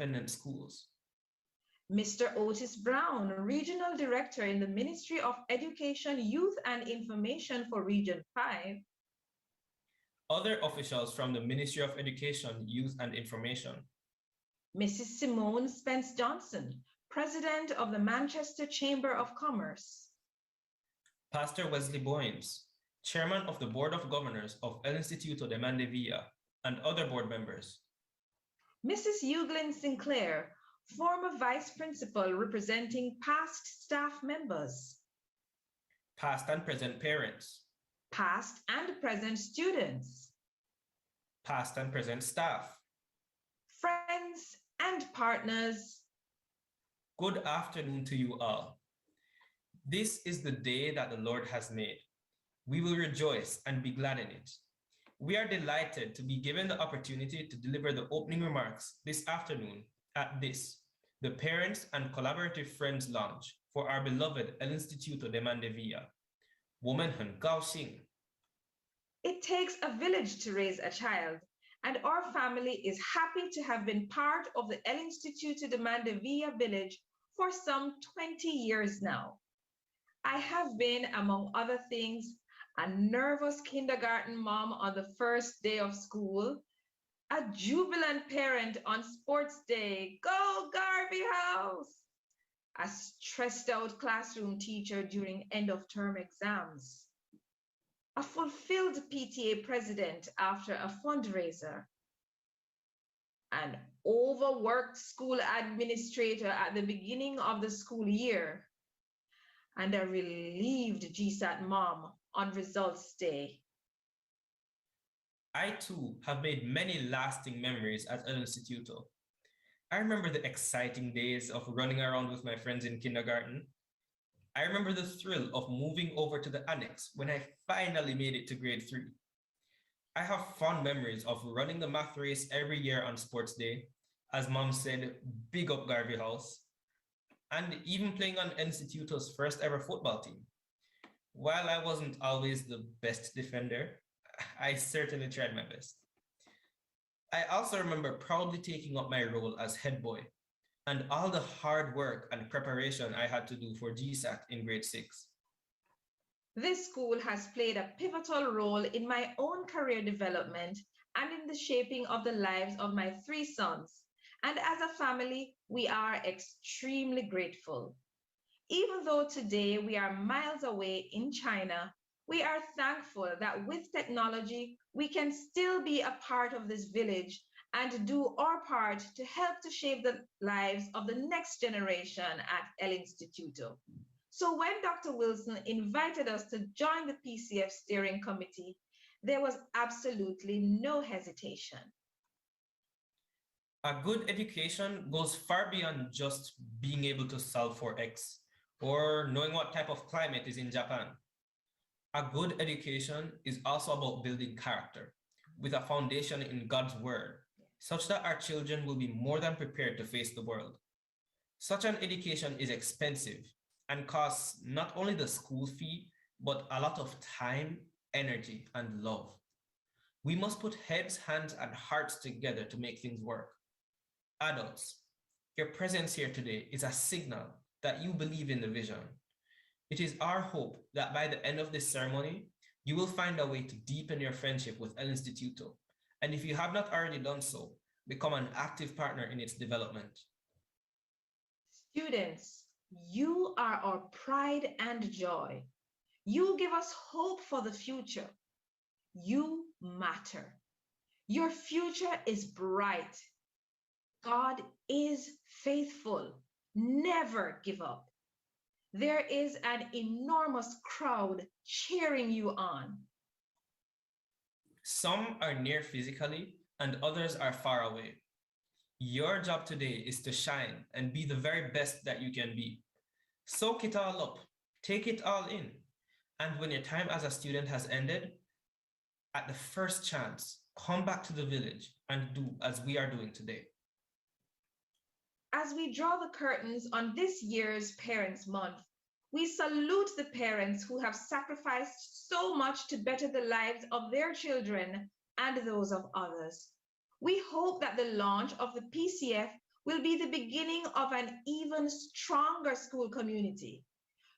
independent schools. Mr. Otis Brown, Regional Director in the Ministry of Education, Youth and Information for Region 5. Other officials from the Ministry of Education, Youth and Information. Mrs. Simone Spence Johnson, President of the Manchester Chamber of Commerce. Pastor Wesley Boynes, Chairman of the Board of Governors of El Instituto de Mandevilla, and other board members. Mrs. Euglin Sinclair, former Vice Principal representing past staff members. Past and present parents. Past and present students. Past and present staff. Friends and partners. Good afternoon to you all. This is the day that the Lord has made. We will rejoice and be glad in it. We are delighted to be given the opportunity to deliver the opening remarks this afternoon at the Parents and Collaborative Friends Lounge for our beloved El Instituto de Mandevilla. Womanhen Kaoxing. It takes a village to raise a child, and our family is happy to have been part of the El Instituto de Mandevilla village for some 20 years now. I have been, among other things, a nervous kindergarten mom on the first day of school, a jubilant parent on sports day, go Garvey House, a stressed out classroom teacher during end of term exams, a fulfilled PTA president after a fundraiser, an overworked school administrator at the beginning of the school year, and a relieved GSAT mom on results day. I too have made many lasting memories at El Instituto. I remember the exciting days of running around with my friends in kindergarten. I remember the thrill of moving over to the annex when I finally made it to grade 3. I have fond memories of running the math race every year on sports day. As Mom said, big up Garvey House. And even playing on Instituto's first ever football team. While I wasn't always the best defender, I certainly tried my best. I also remember proudly taking up my role as head boy and all the hard work and preparation I had to do for GSAT in grade 6. This school has played a pivotal role in my own career development and in the shaping of the lives of my 3 sons. And as a family, we are extremely grateful. Even though today we are miles away in China, we are thankful that with technology, we can still be a part of this village and do our part to help to shape the lives of the next generation at El Instituto. So when Dr. Wilson invited us to join the PCF steering committee, there was absolutely no hesitation. A good education goes far beyond just being able to solve for X or knowing what type of climate is in Japan. A good education is also about building character with a foundation in God's word, such that our children will be more than prepared to face the world. Such an education is expensive and costs not only the school fee, but a lot of time, energy, and love. We must put heads, hands, and hearts together to make things work. Adults, your presence here today is a signal that you believe in the vision. It is our hope that by the end of this ceremony, you will find a way to deepen your friendship with El Instituto. And if you have not already done so, become an active partner in its development. Students, you are our pride and joy. You give us hope for the future. You matter. Your future is bright. God is faithful. Never give up. There is an enormous crowd cheering you on. Some are near physically and others are far away. Your job today is to shine and be the very best that you can be. Soak it all up, take it all in. And when your time as a student has ended, at the first chance, come back to the village and do as we are doing today. As we draw the curtains on this year's Parents' Month, we salute the parents who have sacrificed so much to better the lives of their children and those of others. We hope that the launch of the PCF will be the beginning of an even stronger school community.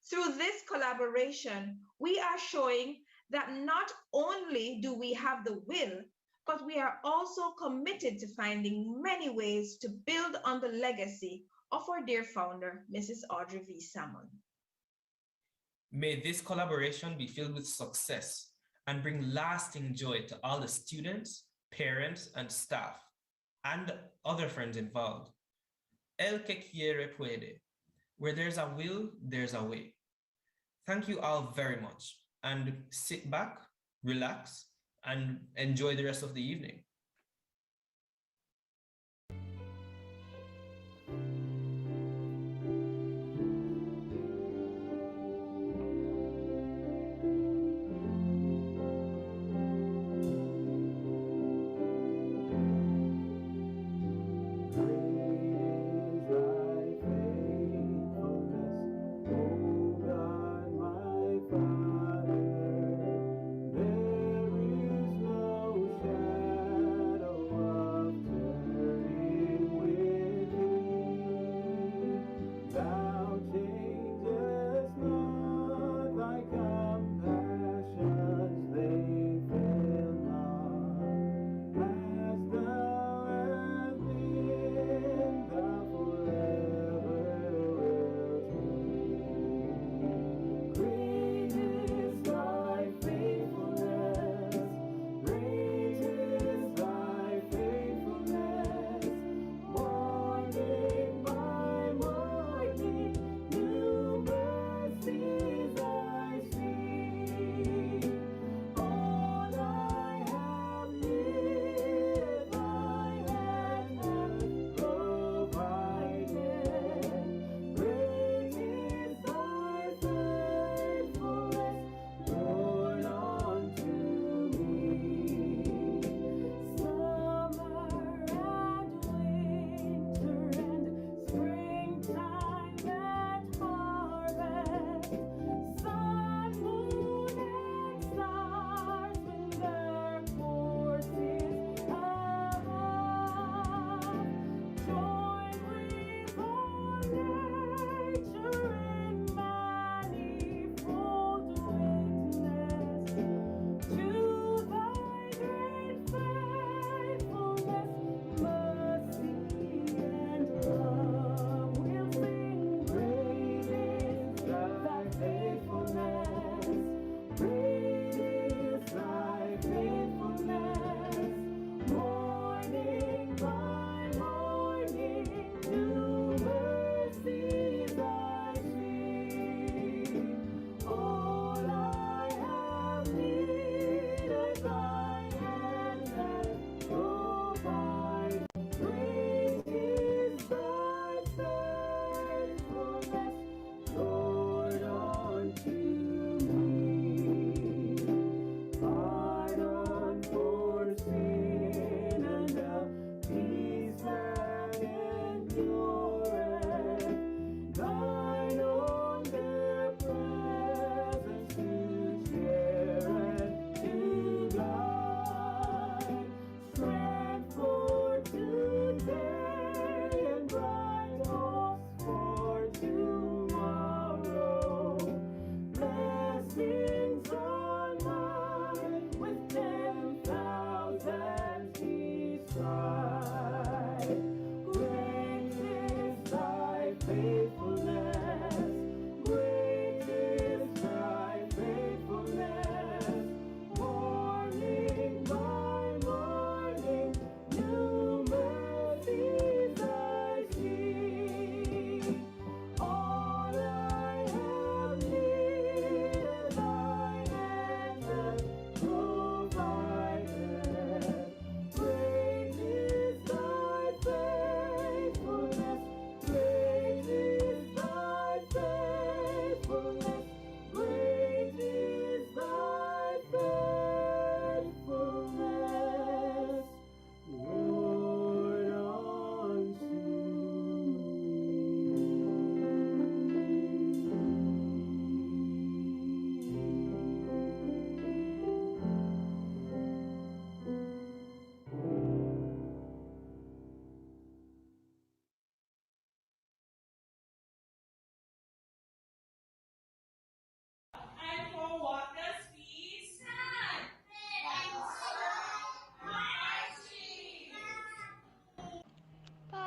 Through this collaboration, we are showing that not only do we have the will, but we are also committed to finding many ways to build on the legacy of our dear founder, Mrs. Audrey V. Salmon. May this collaboration be filled with success and bring lasting joy to all the students, parents, and staff, and other friends involved. El que quiere puede. Where there's a will, there's a way. Thank you all very much, and sit back, relax, and enjoy the rest of the evening.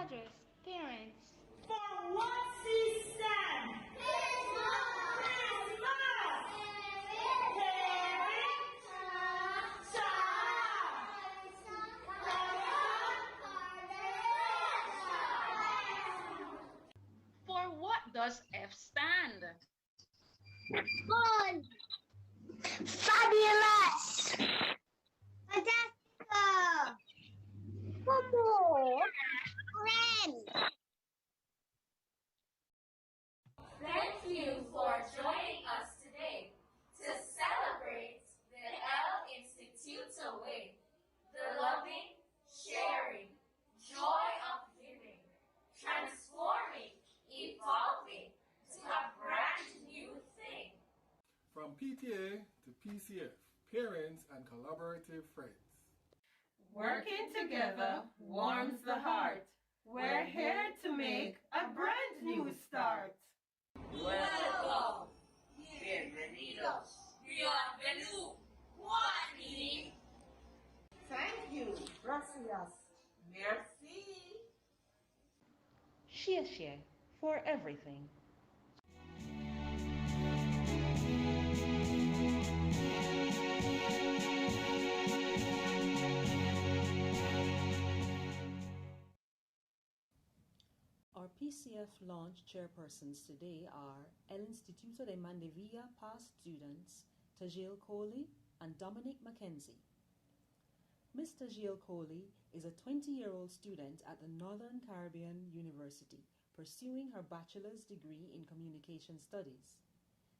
fathers, parents. For what she stand? For what does F stand? Fun. Fabulous. Fantastic. One more. Friend. Thank you for joining us today to celebrate the L Institute Way, the loving, sharing, joy of giving, transforming, evolving to a brand new thing. From PTA to PCF, parents and collaborative friends. Working together warms the heart. We're here to make a brand new start. Welcome. Bienvenidos. Bienvenido. Juani. Thank you. Gracias. Merci. Share for everything. Our PCF launch chairpersons today are El Instituto de Mandevilla past students Tajil Coley and Dominic Mackenzie. Miss Tajil Coley is a 20-year-old student at the Northern Caribbean University pursuing her bachelor's degree in communication studies.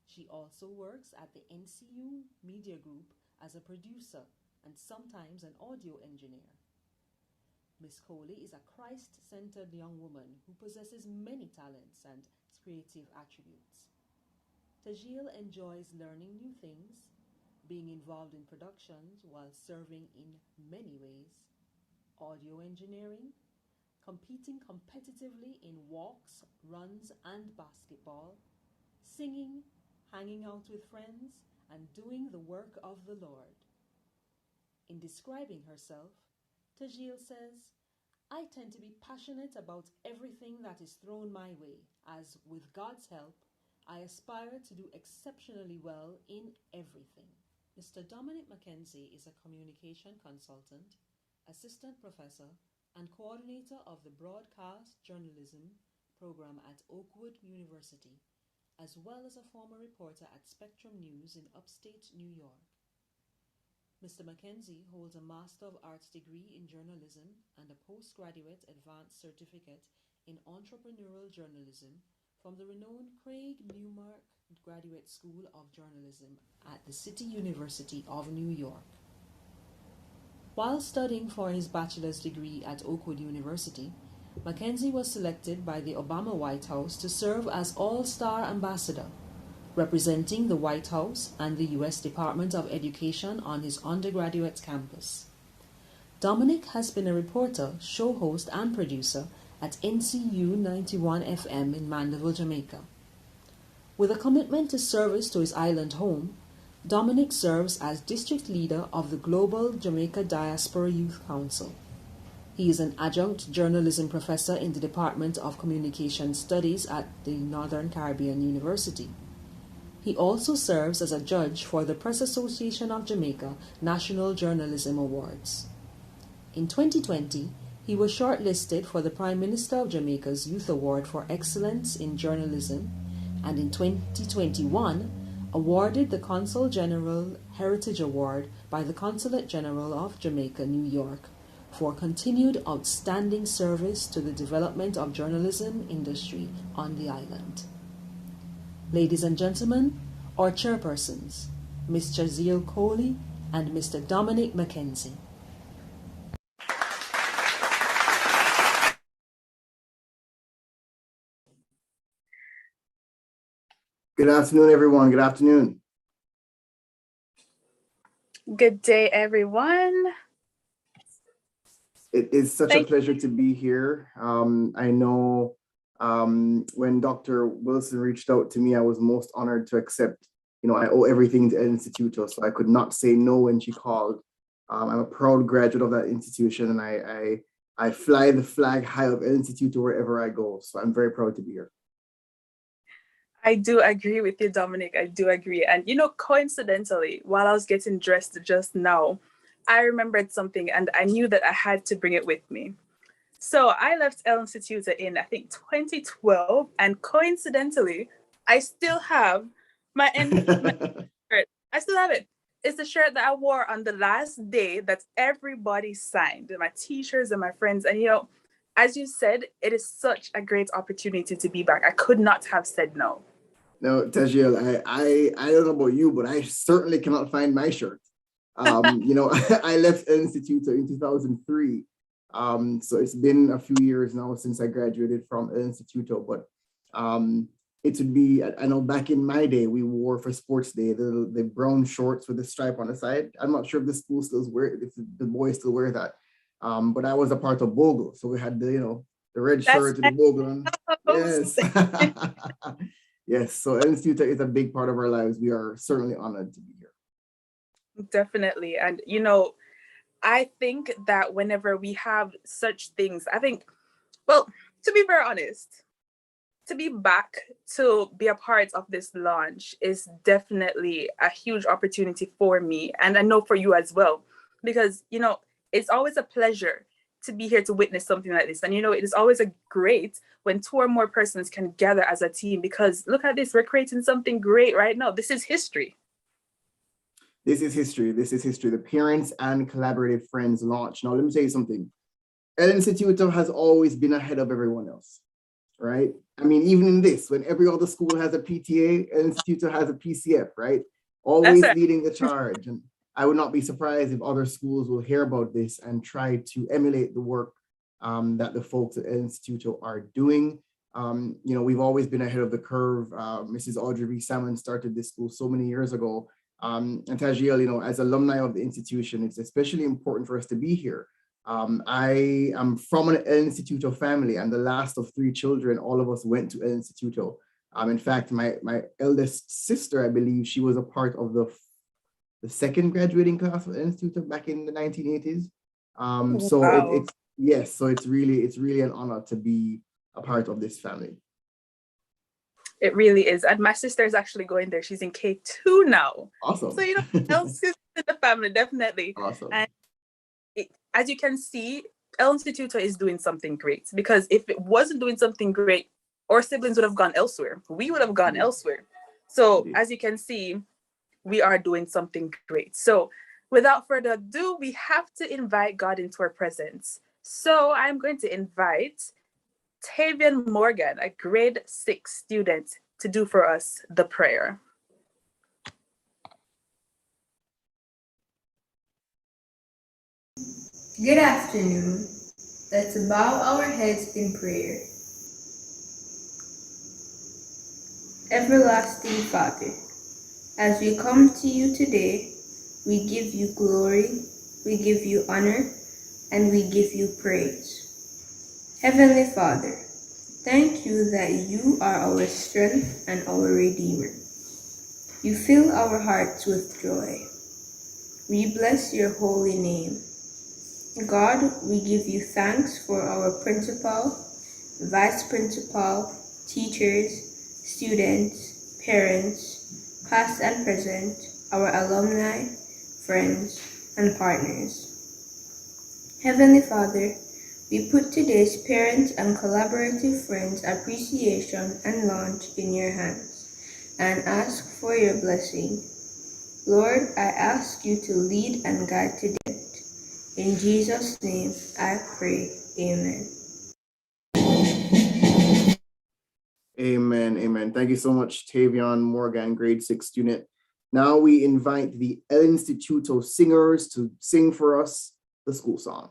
She also works at the NCU Media Group as a producer and sometimes an audio engineer. Miss Coley is a Christ-centered young woman who possesses many talents and creative attributes. Tajil enjoys learning new things, being involved in productions while serving in many ways, audio engineering, competing competitively in walks, runs, and basketball, singing, hanging out with friends, and doing the work of the Lord. In describing herself, Tajil says, "I tend to be passionate about everything that is thrown my way, as with God's help, I aspire to do exceptionally well in everything." Mr. Dominic Mackenzie is a communication consultant, assistant professor, and coordinator of the broadcast journalism program at Oakwood University, as well as a former reporter at Spectrum News in upstate New York. Mr. Mackenzie holds a Master of Arts degree in journalism and a postgraduate advanced certificate in entrepreneurial journalism from the renowned Craig Newmark Graduate School of Journalism at the City University of New York. While studying for his bachelor's degree at Oakwood University, Mackenzie was selected by the Obama White House to serve as All-Star Ambassador, representing the White House and the U.S. Department of Education on his undergraduate campus. Dominic has been a reporter, show host, and producer at NCU 91 FM in Mandeville, Jamaica. With a commitment to service to his island home, Dominic serves as district leader of the Global Jamaica Diaspora Youth Council. He is an adjunct journalism professor in the Department of Communication Studies at the Northern Caribbean University. He also serves as a judge for the Press Association of Jamaica National Journalism Awards. In 2020, he was shortlisted for the Prime Minister of Jamaica's Youth Award for Excellence in Journalism, and in 2021, awarded the Consul General Heritage Award by the Consulate General of Jamaica, New York, for continued outstanding service to the development of journalism industry on the island. Ladies and gentlemen, our chairpersons, Ms. Tajil Coley and Mr. Dominic Mackenzie. Good afternoon, everyone. Good afternoon. Good day, everyone. It is such a pleasure to be here. I know when Dr. Wilson reached out to me, I was most honored to accept. I owe everything to El Instituto, so I could not say no when she called. I'm a proud graduate of that institution, and I I fly the flag high of El Instituto wherever I go. So I'm very proud to be here. I do agree with you, Dominic. I do agree. And, coincidentally, while I was getting dressed just now, I remembered something and I knew that I had to bring it with me. So I left El Instituto in, I think, 2012. And coincidentally, I still have my shirt. I still have it. It's the shirt that I wore on the last day that everybody signed, my teachers and my friends. And, as you said, it is such a great opportunity to be back. I could not have said no. No, Tajiel, I don't know about you, but I certainly cannot find my shirt. I left El Instituto in 2003. So it's been a few years now since I graduated from El Instituto, but it would be, I know back in my day, we wore for sports day, the brown shorts with the stripe on the side. I'm not sure if the school still if the boys still wear that. But I was a part of Bogle. So we had the red shirt and the Bogle on. Yes. Yes. So El Instituto is a big part of our lives. We are certainly honored to be here. Definitely. And, I think that whenever we have such things, to be very honest, to be back to be a part of this launch is definitely a huge opportunity for me. And I know for you as well, because, it's always a pleasure to be here to witness something like this. And, it is always a great when 2 or more persons can gather as a team, because look at this, we're creating something great right now. This is history. This is history. This is history. The Parents and Collaborative Friends launch. Now, let me tell you something. El Instituto has always been ahead of everyone else, right? I mean, even in this, when every other school has a PTA, El Instituto has a PCF, right? Always leading the charge. And I would not be surprised if other schools will hear about this and try to emulate the work that the folks at El Instituto are doing. We've always been ahead of the curve. Mrs. Audrey B. Salmon started this school so many years ago. And Tajiel, as alumni of the institution, it's especially important for us to be here. I am from an El Instituto family, and the last of 3 children, all of us went to El Instituto. In fact, my eldest sister, I believe, she was a part of the second graduating class of El Instituto back in the 1980s. So wow. So it's really an honor to be a part of this family. It really is. And my sister is actually going there. She's in K2 now. Awesome. So, El Instituto in the family, definitely. Awesome. And as you can see, El Instituto is doing something great, because if it wasn't doing something great, our siblings would have gone elsewhere. We would have gone elsewhere. So as you can see, we are doing something great. So without further ado, we have to invite God into our presence. So I'm going to invite Tavian Morgan, a grade 6 student, to do for us the prayer. Good afternoon. Let's bow our heads in prayer. Everlasting Father, as we come to you today, we give you glory, we give you honor, and we give you praise. Heavenly Father, thank you that you are our strength and our Redeemer. You fill our hearts with joy. We bless your holy name. God, we give you thanks for our principal, vice principal, teachers, students, parents, past and present, our alumni, friends, and partners. Heavenly Father, we put today's Parents and Collaborative Friends Appreciation and Launch in your hands and ask for your blessing. Lord, I ask you to lead and guide today. In Jesus' name, I pray. Amen. Amen. Amen. Thank you so much, Tavian Morgan, grade 6 student. Now we invite the El Instituto singers to sing for us the school song.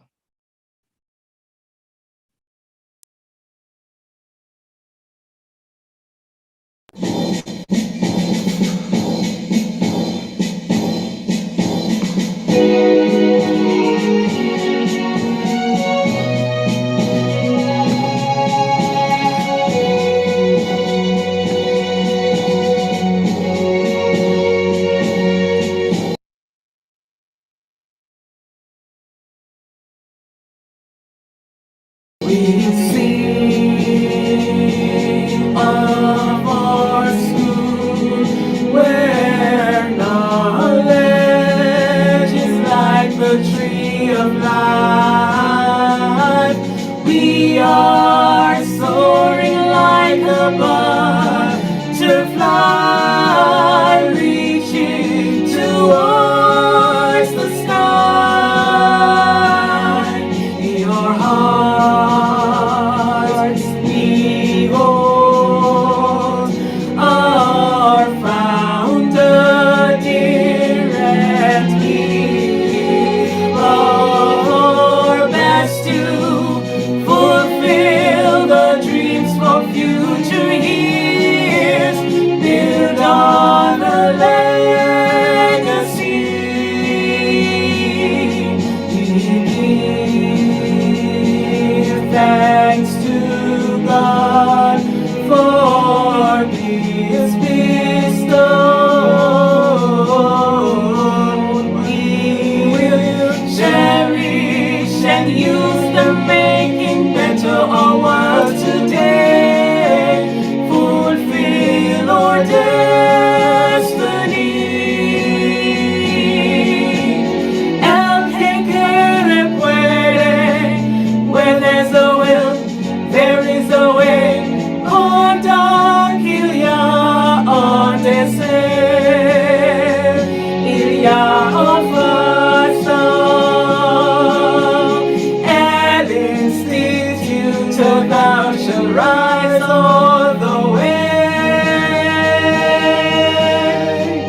there's all the way.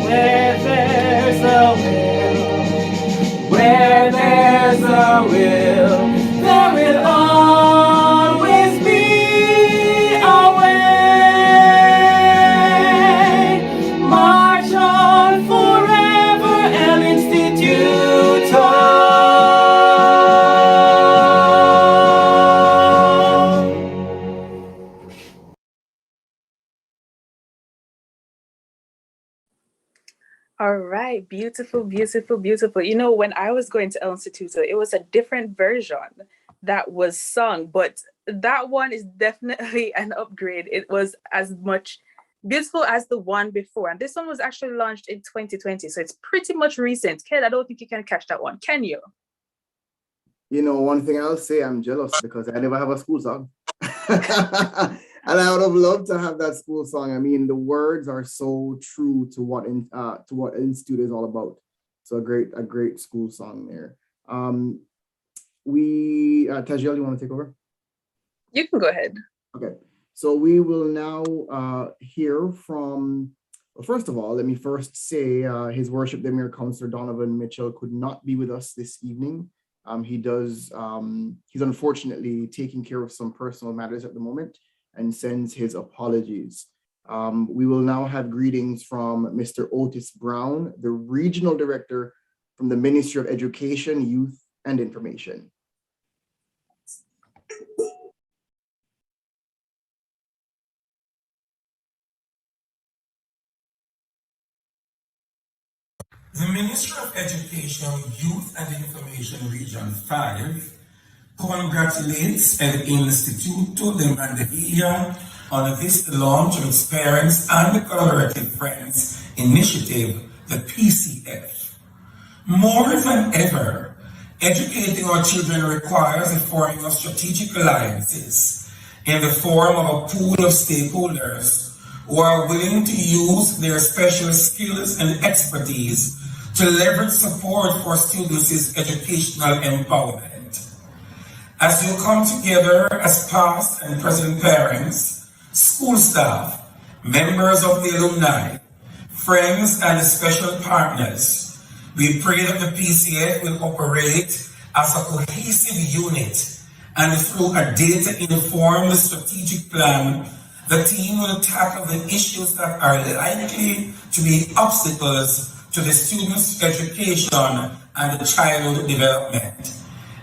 Where there's a will, where there's a will, there will always be a way. March on forever, El Instituto. All right, beautiful, beautiful, beautiful. You know, when I was going to El Instituto, it was a different version that was sung, but that one is definitely an upgrade. It was as much beautiful as the one before. And this one was actually launched in 2020, so it's pretty much recent. Ken, I don't think you can catch that one, can you? You know, one thing I'll say, I'm jealous because I never have a school song. And I would have loved to have that school song. I mean, the words are so true to what Institute is all about. So a great school song there. Tajiel, you want to take over? You can go ahead. Okay. So we will now hear from, well, first of all, let me first say His Worship the Mayor Councillor Donovan Mitchell could not be with us this evening. He's unfortunately taking care of some personal matters at the moment and sends his apologies. We will now have greetings from Mr. Otis Brown, the Regional Director from the Ministry of Education, Youth and Information. The Ministry of Education, Youth and Information Region 5 congratulates El Instituto de Mandevilla on this launch of its Parents and Collaborative Friends initiative, the PCF. More than ever, educating our children requires the forming of strategic alliances in the form of a pool of stakeholders who are willing to use their special skills and expertise to leverage support for students' educational empowerment. As you come together as past and present parents, school staff, members of the alumni, friends and special partners, we pray that the PCF will operate as a cohesive unit, and through a data-informed strategic plan, the team will tackle the issues that are likely to be obstacles to the students' education and the childhood development.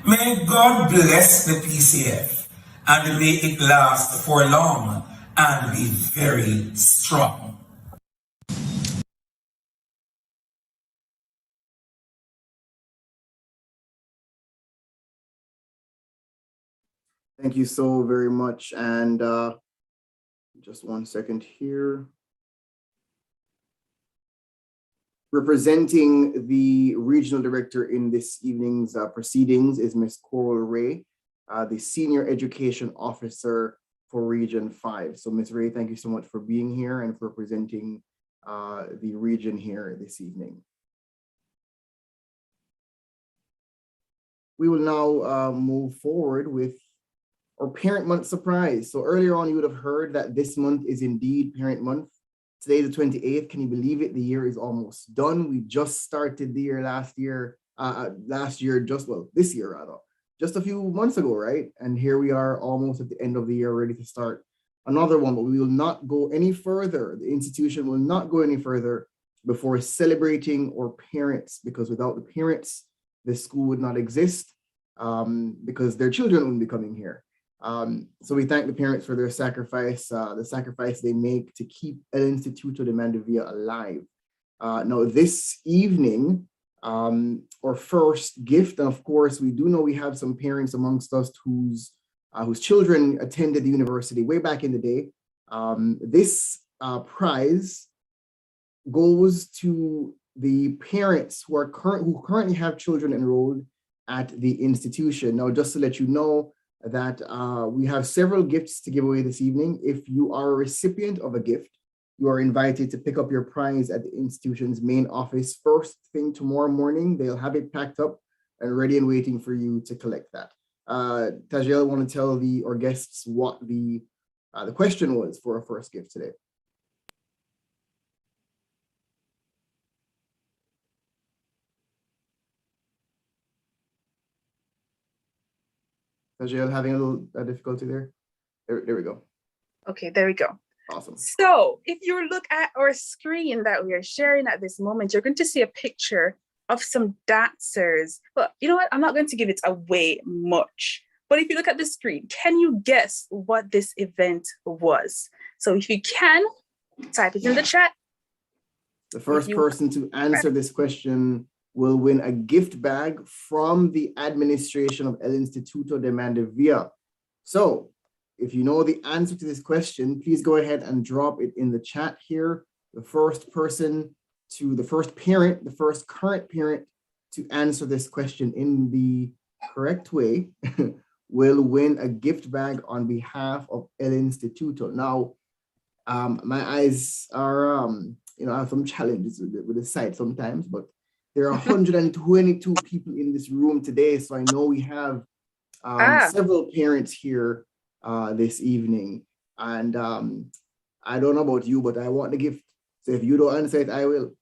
May God bless the PCF and may it last for long and be very strong. Thank you so very much. And just 1 second here. Representing the regional director in this evening's proceedings is Ms. Coral Ray, the Senior Education Officer for Region 5. So Ms. Ray, thank you so much for being here and for representing the region here this evening. We will now move forward with our Parent Month surprise. So earlier on, you would have heard that this month is indeed Parent Month. Today, the 28th, can you believe it? The year is almost done. We just started the year this year rather, just a few months ago, right? And here we are almost at the end of the year, ready to start another one, but we will not go any further. The institution will not go any further before celebrating our parents, because without the parents, the school would not exist, because their children wouldn't be coming here. So we thank the parents for their sacrifice, the sacrifice they make to keep El Instituto de Mandevilla alive. Now this evening, our first gift, and of course, we do know we have some parents amongst us whose children attended the university way back in the day. This prize goes to the parents who currently have children enrolled at the institution. Now, just to let you know that we have several gifts to give away this evening. If you are a recipient of a gift, you are invited to pick up your prize at the institution's main office first thing tomorrow morning. They'll have it packed up and ready and waiting for you to collect that. Tajiel, want to tell our guests what the The question was for a first gift today. Tajel having a little difficulty there. There we go. Okay, there we go. Awesome. So if you look at our screen that we are sharing at this moment, you're going to see a picture of some dancers. But you know what? I'm not going to give it away much. But if you look at the screen, can you guess what this event was? So if you can, type it in the chat. The first person to answer this question will win a gift bag from the administration of El Instituto de Mandevilla. So if you know the answer to this question, please go ahead and drop it in the chat here. The first person to the first parent, the first current parent to answer this question in the correct way will win a gift bag on behalf of El Instituto. Now, my eyes are, I have some challenges with the site sometimes, but there are 122 people in this room today, so I know we have several parents here this evening. And I don't know about you, but I want the gift. So if you don't answer it, I will.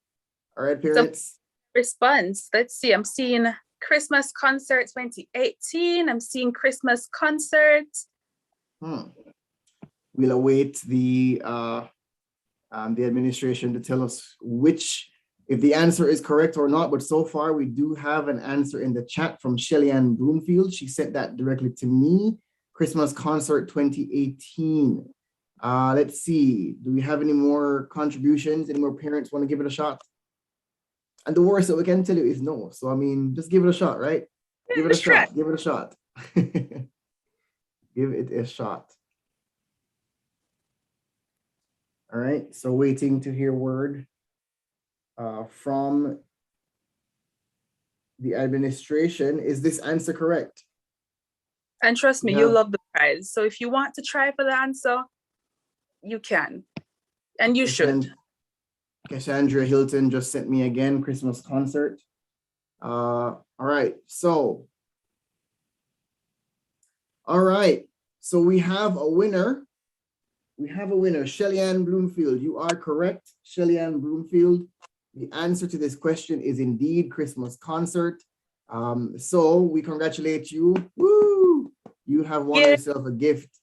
All right, parents. Response. Let's see. I'm seeing Christmas concert 2018. I'm seeing Christmas concert. We'll await the administration to tell us if the answer is correct or not. But so far, we do have an answer in the chat from Shelly-Ann Bloomfield. She sent that directly to me. Christmas concert 2018. Let's see. Do we have any more contributions? Any more parents want to give it a shot? And the worst that we can tell you is no. So, I mean, just give it a shot, right? Give it a shot. Give it a shot. Give it a shot. All right. So waiting to hear word from the administration. Is this answer correct? And trust me, you'll love the prize. So if you want to try for the answer, you can. And you should. Cassandra Hilton just sent me again, Christmas concert. All right. So we have a winner. Shelly-Ann Bloomfield. You are correct, Shelly-Ann Bloomfield. The answer to this question is indeed Christmas concert. So we congratulate you. Woo! You have won yourself a gift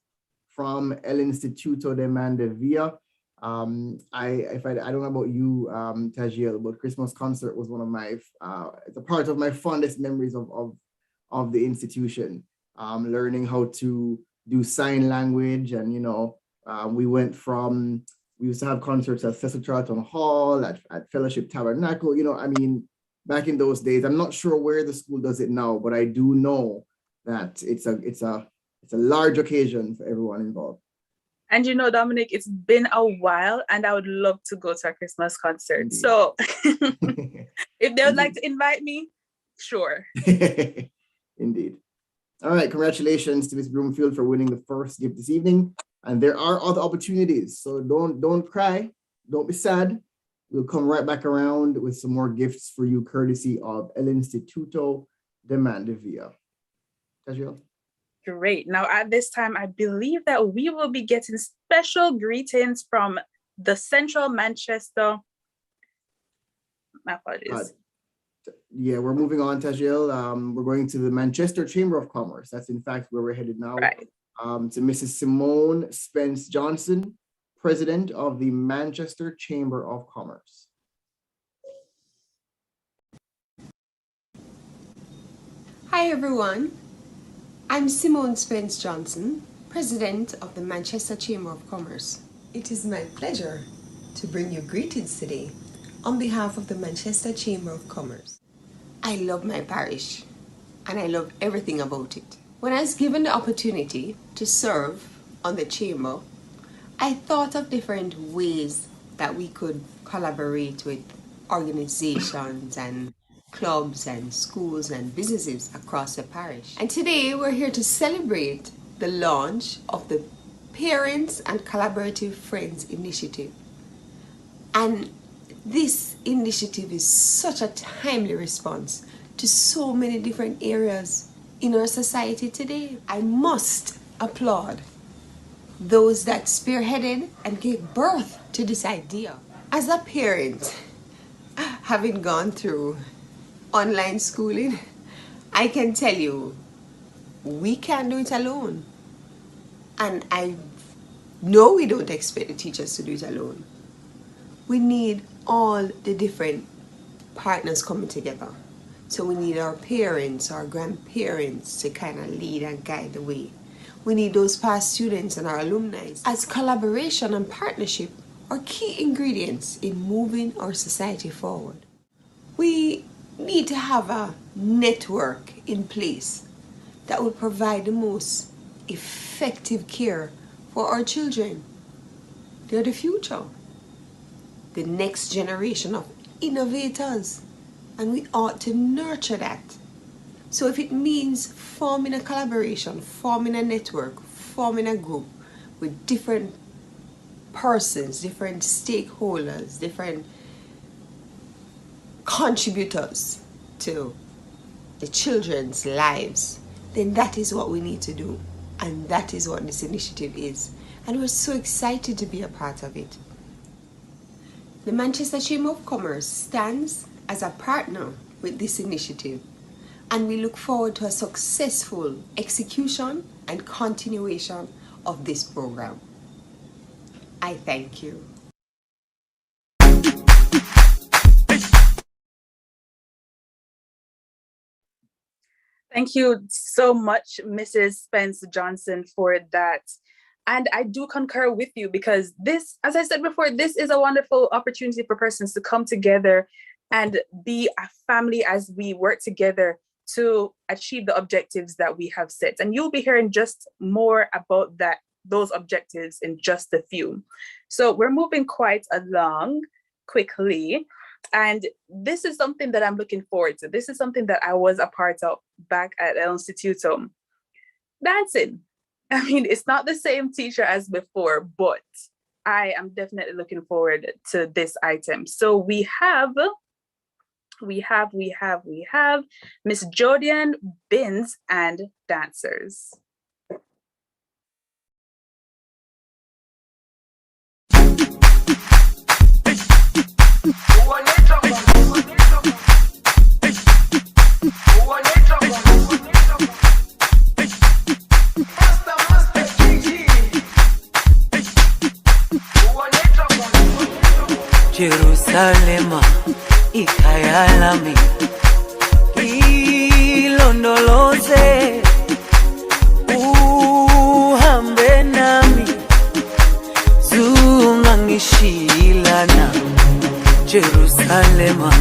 from El Instituto de Mandevilla. I don't know about you, Tajiel, but Christmas concert was one of my, it's a part of my fondest memories of the institution. Learning how to do sign language, and we used to have concerts at Cecil Charlton Hall, at Fellowship Tabernacle. I mean, back in those days, I'm not sure where the school does it now, but I do know that it's a large occasion for everyone involved. And Dominic, it's been a while, and I would love to go to a Christmas concert. Indeed. So if they would like to invite me, sure. Indeed. All right, congratulations to Ms. Broomfield for winning the first gift this evening. And there are other opportunities, so don't cry, don't be sad. We'll come right back around with some more gifts for you, courtesy of El Instituto de Mandevilla. Tajiel? Great. Now, at this time, I believe that we will be getting special greetings from the Central Manchester. My apologies. Yeah, we're moving on, Tajiel. We're going to the Manchester Chamber of Commerce. That's in fact where we're headed now. Right. To Mrs. Simone Spence Johnson, President of the Manchester Chamber of Commerce. Hi everyone, I'm Simone Spence Johnson, President of the Manchester Chamber of Commerce. It is my pleasure to bring you greetings today on behalf of the Manchester Chamber of Commerce. I love my parish and I love everything about it. When I was given the opportunity to serve on the chamber, I thought of different ways that we could collaborate with organizations and clubs and schools and businesses across the parish. And today we're here to celebrate the launch of the Parents and Collaborative Friends Initiative. And this initiative is such a timely response to so many different areas in our society today. I must applaud those that spearheaded and gave birth to this idea. As a parent, having gone through online schooling, I can tell you, we can't do it alone. And I know we don't expect the teachers to do it alone. We need all the different partners coming together. So we need our parents, our grandparents to kind of lead and guide the way. We need those past students and our alumni, as collaboration and partnership are key ingredients in moving our society forward. We need to have a network in place that will provide the most effective care for our children. They're the future, the next generation of innovators, and we ought to nurture that. So if it means forming a collaboration, forming a network, forming a group with different persons, different stakeholders, different contributors to the children's lives, then that is what we need to do. And that is what this initiative is. And we're so excited to be a part of it. The Manchester Chamber of Commerce stands as a partner with this initiative, and we look forward to a successful execution and continuation of this program. I thank you. Thank you so much, Mrs. Spence Johnson, for that. And I do concur with you, because this, as I said before, this is a wonderful opportunity for persons to come together and be a family as we work together to achieve the objectives that we have set. And you'll be hearing just more about those objectives in just a few. So we're moving quite along quickly. And this is something that I'm looking forward to. This is something that I was a part of back at El Instituto. Dancing. I mean, it's not the same teacher as before, but I am definitely looking forward to this item. So we have Miss Jodian, Bins, and dancers. Jerusalema ikayalami ilondoloze uhambe nami zungangishilana Jerusalema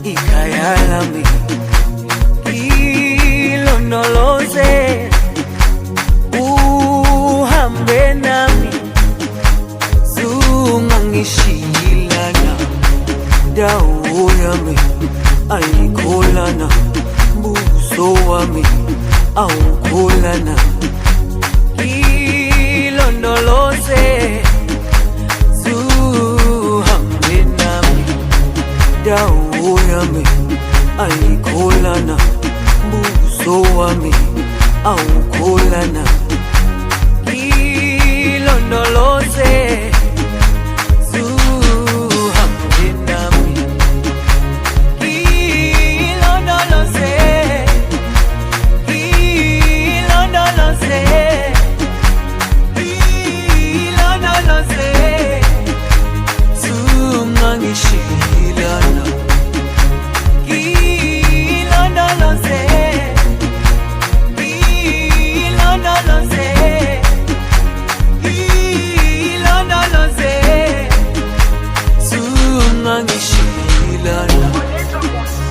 ikayalami ilondoloze uhambe nami zungangishilana dawo yami ayikholana buso wami awukholana ilondoloze zuhambe nami dawo yami ayikholana buso wami awukholana ilondoloze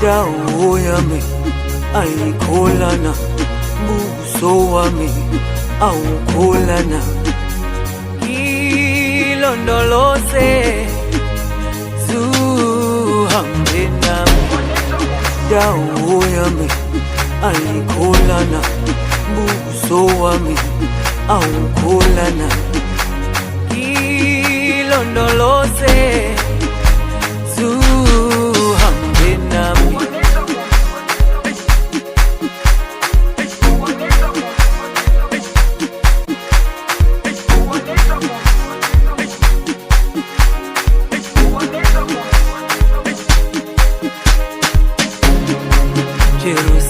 dawo yami ayikholana buso wami awukholana ilondoloze zuhambe nami dawo yami ayikholana buso wami awukholana ilondoloze zuhambe nami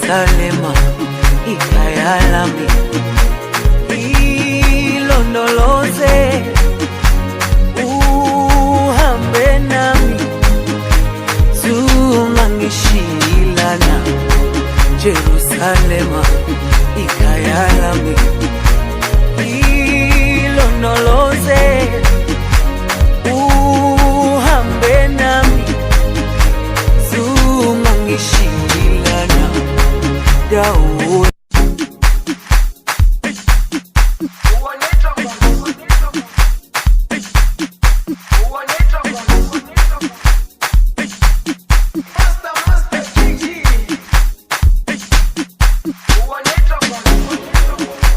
Jerusalema ikhaya lami ilondoloze uhambe nami zungangishilana Jerusalema ikhaya lami ilondoloze uhambe nami zungangishilana dawo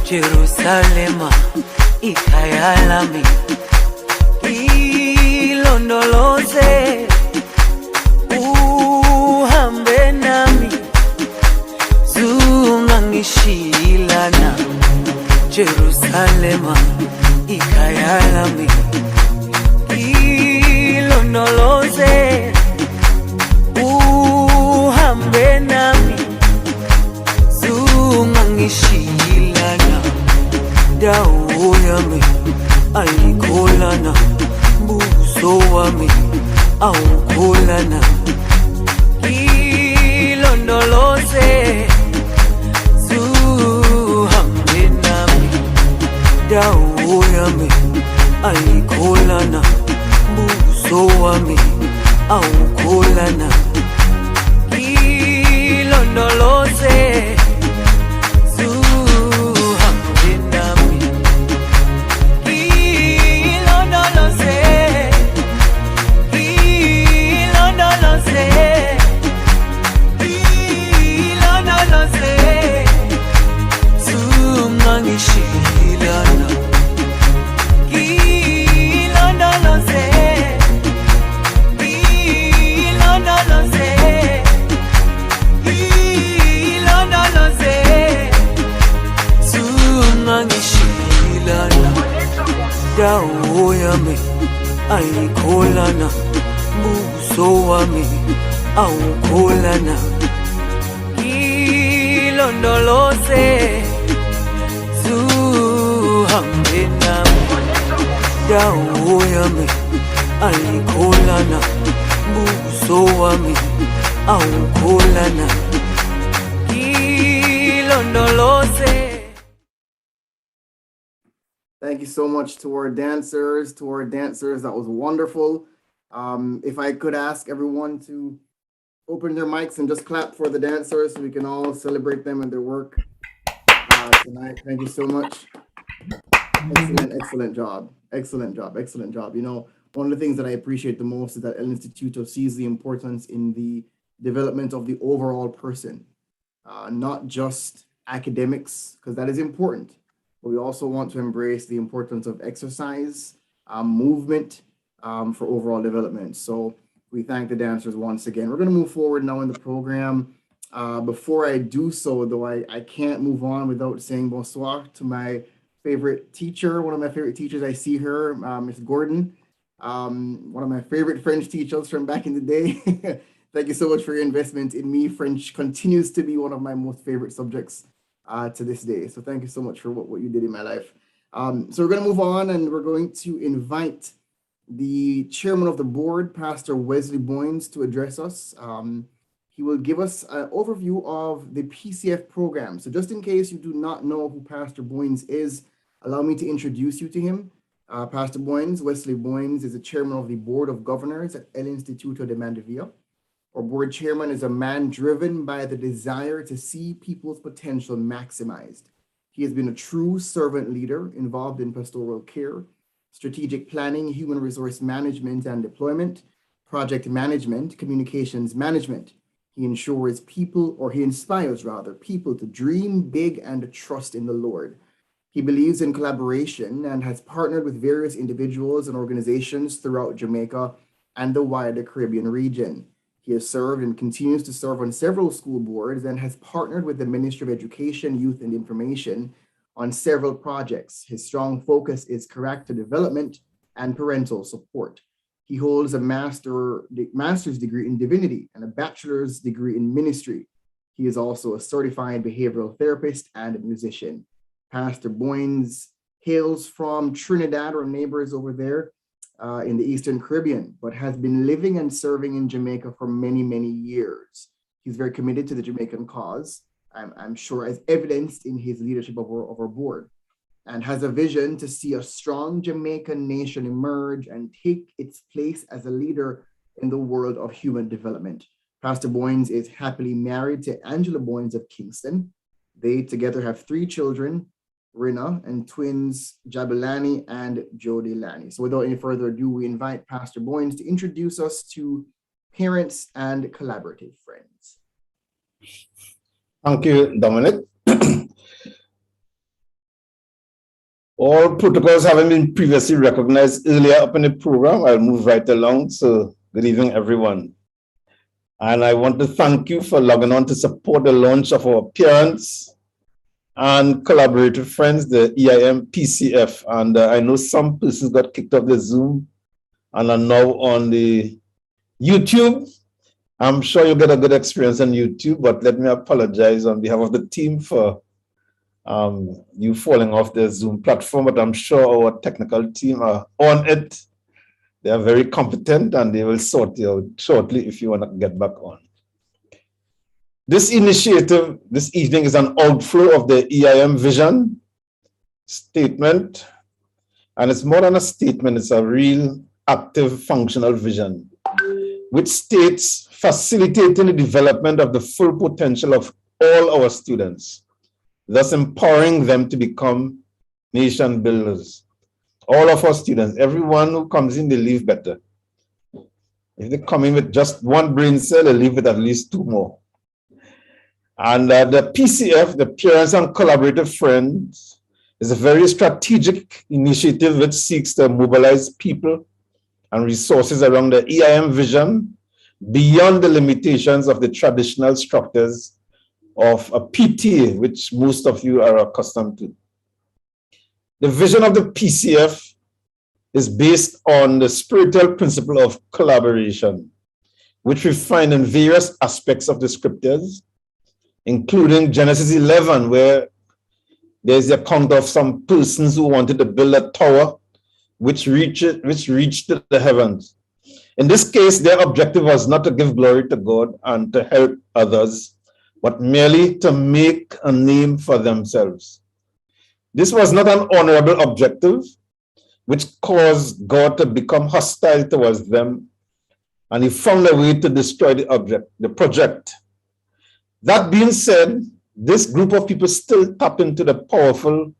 Jerusalema ikhaya lami ilondoloze uhambe nami zungangishilana Jerusalema ikhaya lami ilondoloze uhambe nami zungangishilana dawo yami ayikholana buso wami awukholana ilondoloze zuhambe nami dawo yami ayikholana buso wami awukholana ilondoloze dawo yami ayikholana buso wami awukholana ilondoloze zuhambe nami dawo yami ayikholana buso wami awukholana ilondoloze. Thank you so much to our dancers, That was wonderful. If I could ask everyone to open their mics and just clap for the dancers so we can all celebrate them and their work tonight. Thank you so much. Excellent job. You know, one of the things that I appreciate the most is that El Instituto sees the importance in the development of the overall person, not just academics, because that is important. But we also want to embrace the importance of exercise, movement for overall development. So we thank the dancers once again. We're going to move forward now in the program. Before I do so, though, I can't move on without saying bonsoir to my favorite teacher, one of my favorite teachers. I see her, Miss Gordon, one of my favorite French teachers from back in the day. Thank you so much for your investment in me. French continues to be one of my most favorite subjects to this day. So thank you so much for what you did in my life. So we're going to move on and we're going to invite the chairman of the board, Pastor Wesley Boynes, to address us. He will give us an overview of the PCF program. So just in case you do not know who Pastor Boynes is, allow me to introduce you to him. Pastor Boynes, Wesley Boynes, is the chairman of the board of governors at El Instituto de Mandevilla. Our board chairman is a man driven by the desire to see people's potential maximized. He has been a true servant leader involved in pastoral care, strategic planning, human resource management and deployment, project management, communications management. He inspires people to dream big and trust in the Lord. He believes in collaboration and has partnered with various individuals and organizations throughout Jamaica and the wider Caribbean region. He has served and continues to serve on several school boards and has partnered with the Ministry of Education, Youth and Information on several projects. His strong focus is character development and parental support. He holds a master's degree in divinity and a bachelor's degree in ministry. He is also a certified behavioral therapist and a musician. Pastor Boynes hails from Trinidad, or neighbors over there in the Eastern Caribbean, but has been living and serving in Jamaica for many, many years. He's very committed to the Jamaican cause, I'm sure as evidenced in his leadership of our board, and has a vision to see a strong Jamaican nation emerge and take its place as a leader in the world of human development. Pastor Boynes is happily married to Angela Boynes of Kingston. They together have 3 children, Rina, and twins Jabulani and Jody Lani. So without any further ado, we invite Pastor Boynes to introduce us to parents and collaborative friends. Thank you, Dominic. All protocols having been previously recognized earlier up in the program, I'll move right along. So good evening, everyone. And I want to thank you for logging on to support the launch of our parents and collaborative friends, the EIM PCF. And I know some persons got kicked off the Zoom and are now on the YouTube. I'm sure you'll get a good experience on YouTube, but let me apologize on behalf of the team for you falling off the Zoom platform, but I'm sure our technical team are on it. They are very competent and they will sort you out shortly if you want to get back on. This initiative this evening is an outflow of the EIM vision statement, and it's more than a statement, it's a real active functional vision, which states facilitating the development of the full potential of all our students, thus empowering them to become nation builders. All of our students, everyone who comes in, they leave better. If they come in with just 1 brain cell, they leave with at least 2 more. And the PCF, the Parents and Collaborative Friends, is a very strategic initiative which seeks to mobilize people and resources around the EIM vision beyond the limitations of the traditional structures of a PTA, which most of you are accustomed to. The vision of the PCF is based on the spiritual principle of collaboration, which we find in various aspects of the scriptures, including Genesis 11, where there's the account of some persons who wanted to build a tower which reached the heavens. In this case, their objective was not to give glory to God and to help others, but merely to make a name for themselves. This was not an honorable objective, which caused God to become hostile towards them, and he found a way to destroy the project. That being said, this group of people still tap into the powerful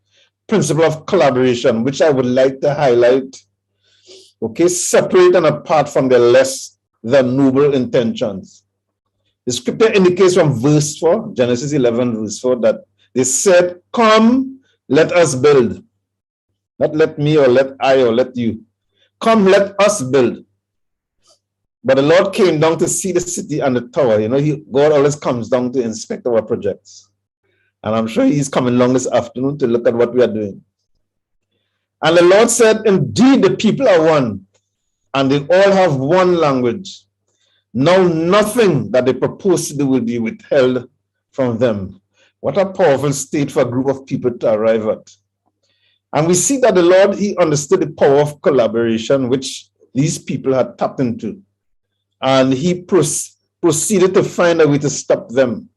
principle of collaboration, which I would like to highlight, okay, separate and apart from the less than noble intentions. The scripture indicates from verse 4, Genesis 11, verse 4, that they said, "Come, let us build." Not let me or let I or let you. Come, let us build. But the Lord came down to see the city and the tower. You know, God always comes down to inspect our projects. And I'm sure he's coming along this afternoon to look at what we are doing. And the Lord said, "Indeed, the people are one, and they all have one language. Now nothing that they propose to do will be withheld from them." What a powerful state for a group of people to arrive at. And we see that the Lord, he understood the power of collaboration, which these people had tapped into. And he proceeded to find a way to stop them.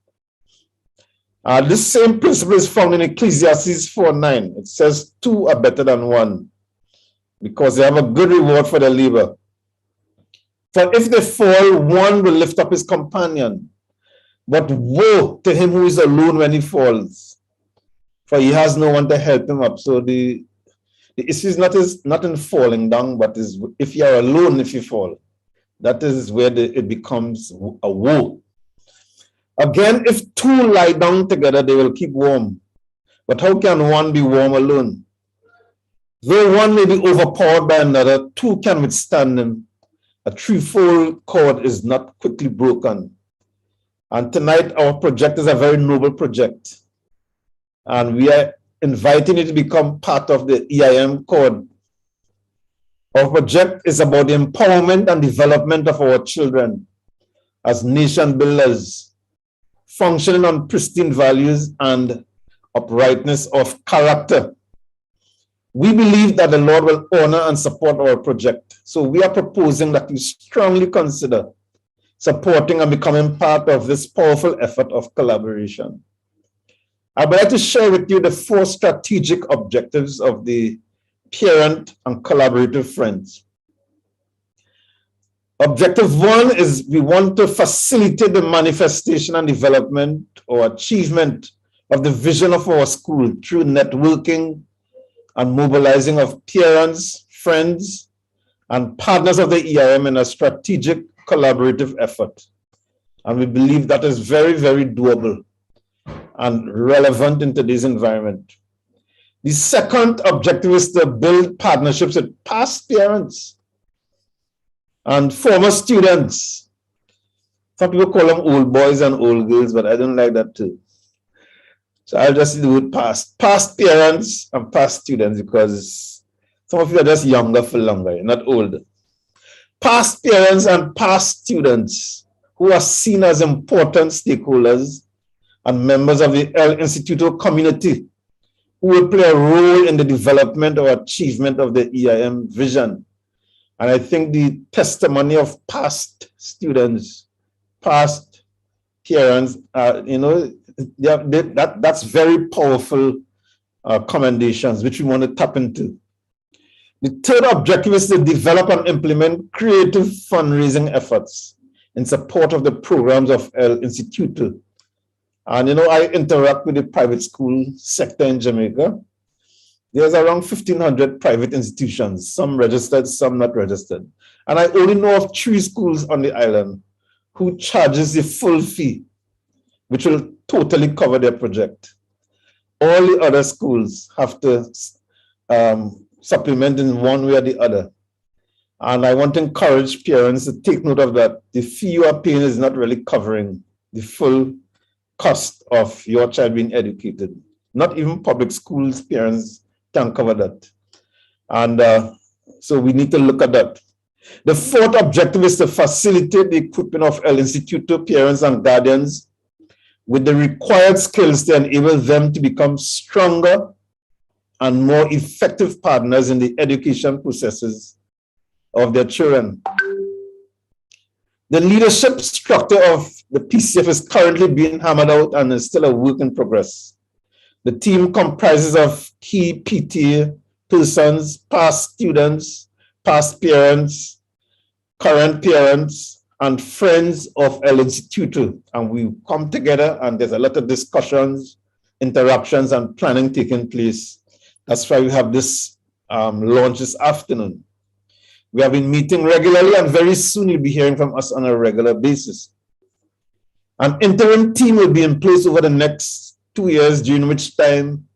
This same principle is found in Ecclesiastes 4:9. It says, "Two are better than one, because they have a good reward for their labor. For if they fall, one will lift up his companion. But woe to him who is alone when he falls, for he has no one to help him up." So the issue is not in falling down, but is if you are alone, if you fall, that is where it becomes a woe. Again, if 2 lie down together, they will keep warm. But how can one be warm alone? Though one may be overpowered by another, 2 can withstand him. A threefold cord is not quickly broken. And tonight, our project is a very noble project. And we are inviting you to become part of the EIM cord. Our project is about the empowerment and development of our children as nation builders, functioning on pristine values and uprightness of character. We believe that the Lord will honor and support our project. So we are proposing that you strongly consider supporting and becoming part of this powerful effort of collaboration. I would like to share with you the 4 strategic objectives of the Parent and Collaborative Friends. Objective 1 is we want to facilitate the manifestation and development or achievement of the vision of our school through networking and mobilizing of parents, friends, and partners of the ERM in a strategic collaborative effort. And we believe that is very, very doable and relevant in today's environment. The second objective is to build partnerships with past parents and former students. Some people call them old boys and old girls, but I don't like that too. So I'll just do it past parents and past students, because some of you are just younger for longer, not older. Past parents and past students who are seen as important stakeholders and members of the El Instituto community who will play a role in the development or achievement of the EIM vision. And I think the testimony of past students, past parents, that's very powerful commendations, which we want to tap into. The third objective is to develop and implement creative fundraising efforts in support of the programs of El Instituto. And I interact with the private school sector in Jamaica. There's around 1,500 private institutions, some registered, some not registered. And I only know of 3 schools on the island who charges the full fee, which will totally cover their project. All the other schools have to supplement in one way or the other. And I want to encourage parents to take note of that. The fee you are paying is not really covering the full cost of your child being educated. Not even public schools parents can cover that. And so we need to look at that. The fourth objective is to facilitate the equipment of El Instituto parents and guardians with the required skills to enable them to become stronger and more effective partners in the education processes of their children. The leadership structure of the PCF is currently being hammered out and is still a work in progress. The team comprises of key PTA persons, past students, past parents, current parents, and friends of El Instituto. And we come together and there's a lot of discussions, interactions, and planning taking place. That's why we have this launch this afternoon. We have been meeting regularly, and very soon you'll be hearing from us on a regular basis. An interim team will be in place over the next 2 years, during which time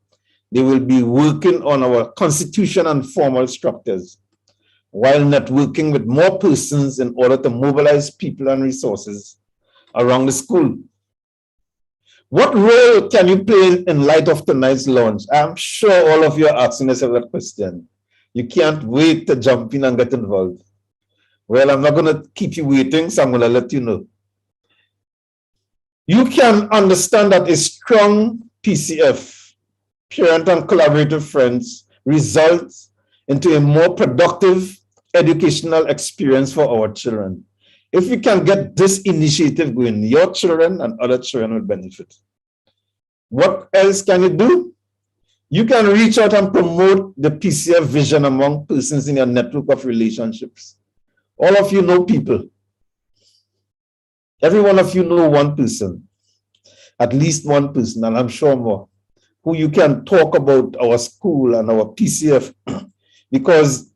they will be working on our constitution and formal structures, while networking with more persons in order to mobilize people and resources around the school. What role can you play in light of tonight's launch? I'm sure all of you are asking yourself that question. You can't wait to jump in and get involved. Well, I'm not going to keep you waiting, so I'm going to let you know. You can understand that a strong PCF, parent and collaborative friends, results into a more productive educational experience for our children. If we can get this initiative going, your children and other children will benefit. What else can you do? You can reach out and promote the PCF vision among persons in your network of relationships. All of you know people. Every one of you know one person, at least one person, and I'm sure more, who you can talk about our school and our PCF, because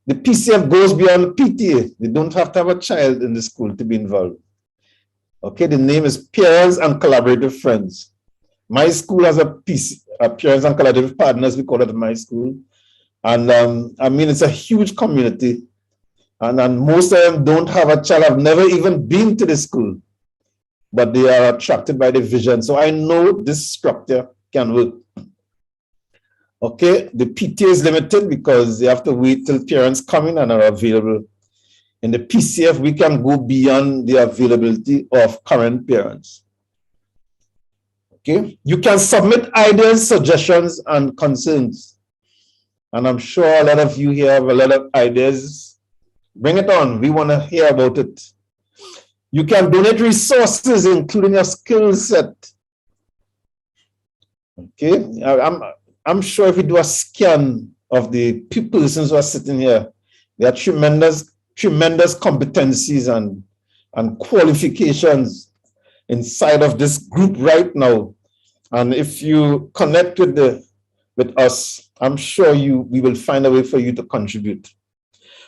the PCF goes beyond PTA. They don't have to have a child in the school to be involved. Okay, the name is Parents and Collaborative Friends. My school has a Parents and Collaborative Partners, we call it my school. And I mean, it's a huge community. And most of them don't have a child, have never even been to the school, but they are attracted by the vision. So I know this structure can work. Okay, the PTA is limited because they have to wait till parents come in and are available. In the PCF, we can go beyond the availability of current parents. Okay, you can submit ideas, suggestions, and concerns. And I'm sure a lot of you here have a lot of ideas. Bring it on. We want to hear about it. You can donate resources, including your skill set. Okay, I'm sure if we do a scan of the persons who are sitting here, there are tremendous competencies and qualifications inside of this group right now. And if you connect with us, I'm sure we will find a way for you to contribute.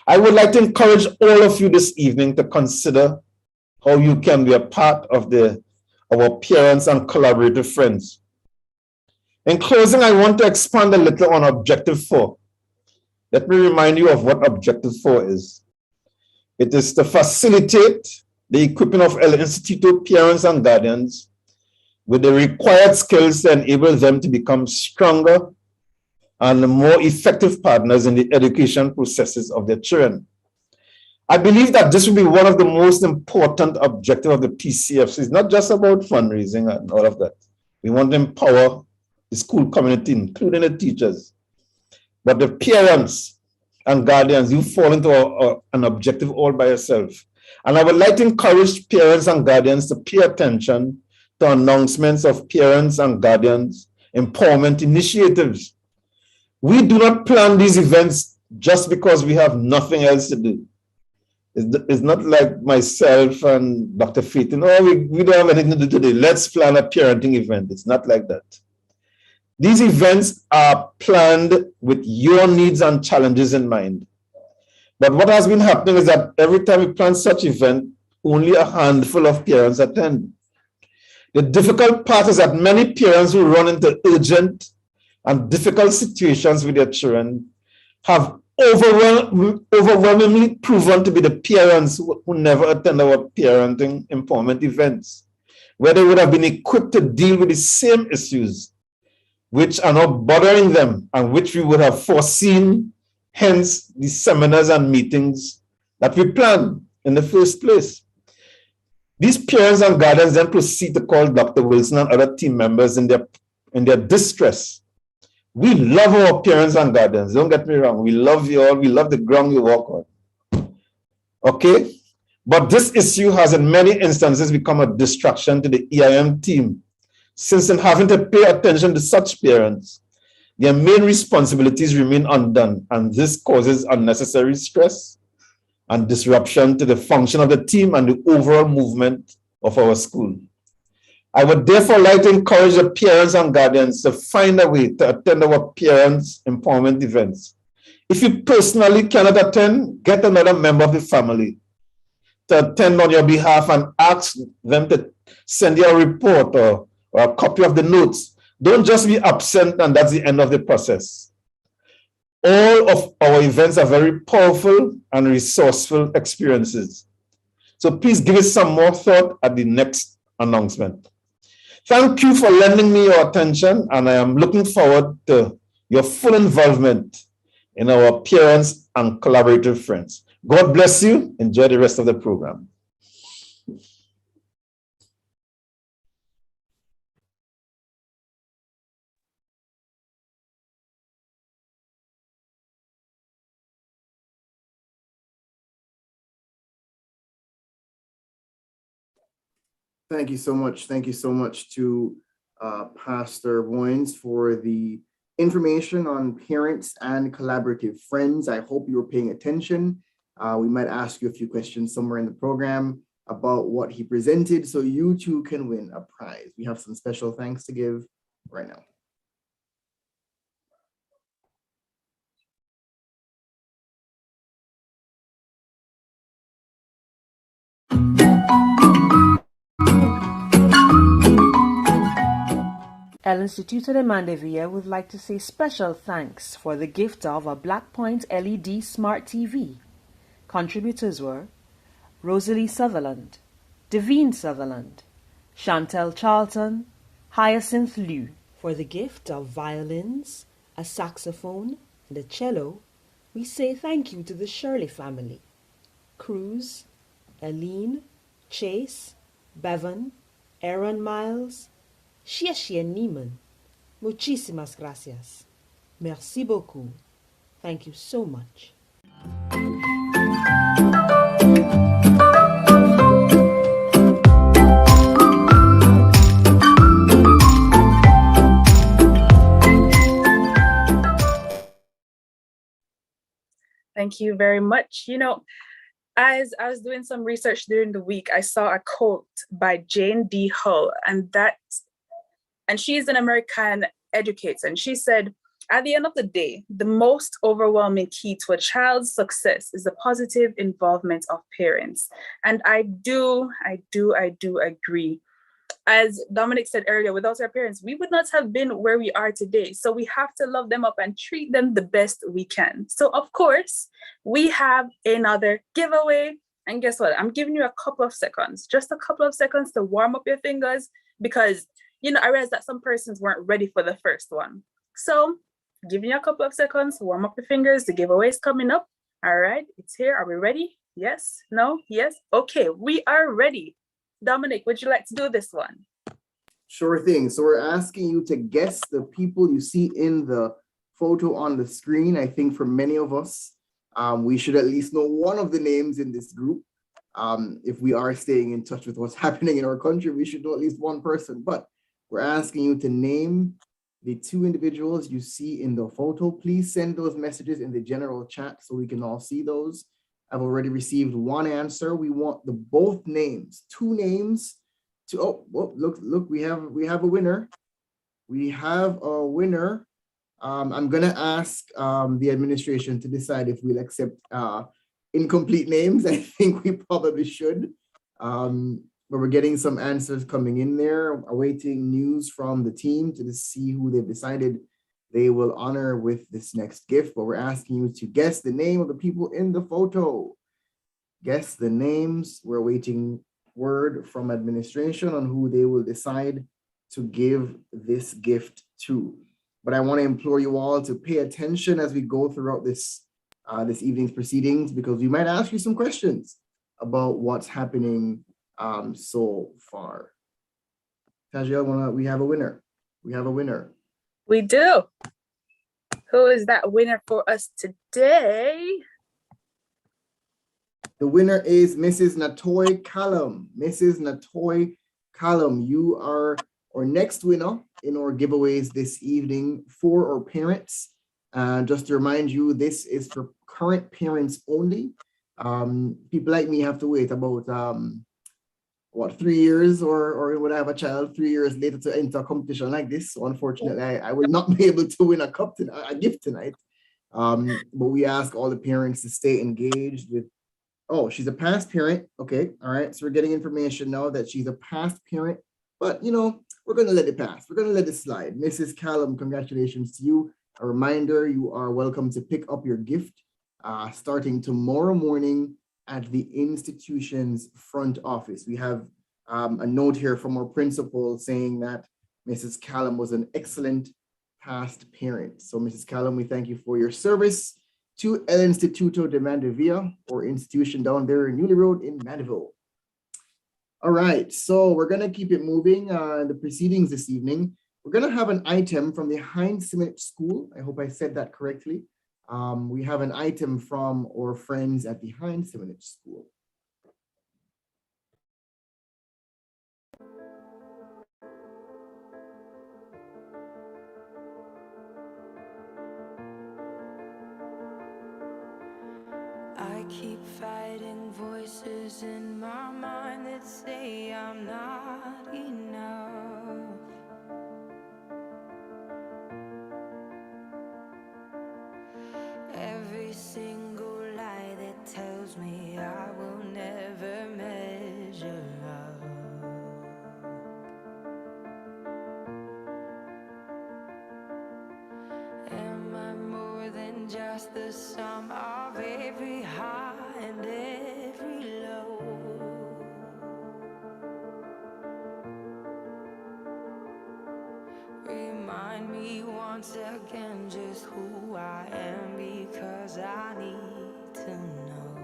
I would like to encourage all of you this evening to consider how you can be a part of our parents and collaborative friends. In closing, I want to expand a little on Objective 4. Let me remind you of what Objective 4 is. It is to facilitate the equipping of El Instituto parents and guardians with the required skills to enable them to become stronger and more effective partners in the education processes of their children. I believe that this will be one of the most important objectives of the PCFs. It's not just about fundraising and all of that. We want to empower the school community, including the teachers. But the parents and guardians, you fall into an objective all by yourself. And I would like to encourage parents and guardians to pay attention to announcements of parents and guardians empowerment initiatives. We do not plan these events just because we have nothing else to do. It's not like myself and Dr. Fatin, we don't have anything to do today. Let's plan a parenting event. It's not like that. These events are planned with your needs and challenges in mind. But what has been happening is that every time we plan such event, only a handful of parents attend. The difficult part is that many parents who run into urgent and difficult situations with their children have overwhelmingly proven to be the parents who never attend our parenting empowerment events, where they would have been equipped to deal with the same issues which are not bothering them and which we would have foreseen, hence the seminars and meetings that we planned in the first place. These parents and guardians then proceed to call Dr. Wilson and other team members in their distress. We love our parents and guardians, don't get me wrong. We love you all, we love the ground you walk on. Okay? But this issue has in many instances become a distraction to the EIM team, since in having to pay attention to such parents, their main responsibilities remain undone, and this causes unnecessary stress and disruption to the function of the team and the overall movement of our school. I would therefore like to encourage the parents and guardians to find a way to attend our parents' empowerment events. If you personally cannot attend, get another member of the family to attend on your behalf and ask them to send you a report or a copy of the notes. Don't just be absent and that's the end of the process. All of our events are very powerful and resourceful experiences. So please give it some more thought at the next announcement. Thank you for lending me your attention, and I am looking forward to your full involvement in our parents and collaborative friends. God bless you. Enjoy the rest of the program. Thank you so much. Thank you so much to Pastor Voynes for the information on parents and collaborative friends. I hope you were paying attention. We might ask you a few questions somewhere in the program about what he presented, so you too can win a prize. We have some special thanks to give right now. El Instituto de Mandevilla would like to say special thanks for the gift of a Blackpoint LED Smart TV. Contributors were Rosalie Sutherland, Devine Sutherland, Chantel Charlton, Hyacinth Liu. For the gift of violins, a saxophone, and a cello, we say thank you to the Shirley family. Cruz, Aline, Chase, Bevan, Aaron Miles, Xie Nieman. Muchísimas gracias. Merci beaucoup. Thank you so much. Thank you very much. You know, as I was doing some research during the week, I saw a quote by Jane D. Hull, and she's an American educator, and she said, at the end of the day, the most overwhelming key to a child's success is the positive involvement of parents. And I do agree. As Dominic said earlier, without our parents, we would not have been where we are today. So we have to love them up and treat them the best we can. So of course, we have another giveaway. And guess what? I'm giving you a couple of seconds, just a couple of seconds to warm up your fingers, because I realized that some persons weren't ready for the first one. So giving you a couple of seconds, warm up your fingers. The giveaway is coming up. All right, it's here. Are we ready? Yes? No? Yes? Okay, we are ready. Dominic, would you like to do this one? Sure thing. So we're asking you to guess the people you see in the photo on the screen. I think for many of us, we should at least know one of the names in this group. If we are staying in touch with what's happening in our country, we should know at least one person. But we're asking you to name the two individuals you see in the photo. Please send those messages in the general chat so we can all see those. I've already received one answer. We want the both names, two names. Look, we have a winner. We have a winner. I'm gonna ask the administration to decide if we'll accept incomplete names. I think we probably should. But we're getting some answers coming in there, awaiting news from the team to see who they've decided they will honor with this next gift. But we're asking you to guess the name of the people in the photo. Guess the names. We're waiting word from administration on who they will decide to give this gift to. But I want to implore you all to pay attention as we go throughout this evening's proceedings, because we might ask you some questions about what's happening so far. Tajia, we have a winner. We have a winner. We do. Who is that winner for us today? The winner is Mrs. Natoy Callum. Mrs. Natoy Callum, you are our next winner in our giveaways this evening for our parents. Just to remind you, this is for current parents only. People like me have to wait about 3 years or when I have a child 3 years later to enter a competition like this. So unfortunately, I will not be able to win a gift tonight. But we ask all the parents to stay engaged with. Oh, she's a past parent. Okay, all right. So we're getting information now that she's a past parent, but we're gonna let it pass. We're gonna let it slide. Mrs. Callum, congratulations to you. A reminder, you are welcome to pick up your gift starting tomorrow morning at the institution's front office. We have a note here from our principal saying that Mrs. Callum was an excellent past parent. So Mrs. Callum, we thank you for your service to El Instituto de Mandevilla, or institution down there in Newley Road in Mandeville. All right, so we're gonna keep it moving in the proceedings this evening. We're gonna have an item from the Heinz Simonich School. I hope I said that correctly. We have an item from our friends at the Heinz Simonich School. I keep fighting voices in my mind that say I'm not enough. Every single lie that tells me I will never measure up. Am I more than just the sum of every high and every low? Remind me once again just who I am, because I need to know.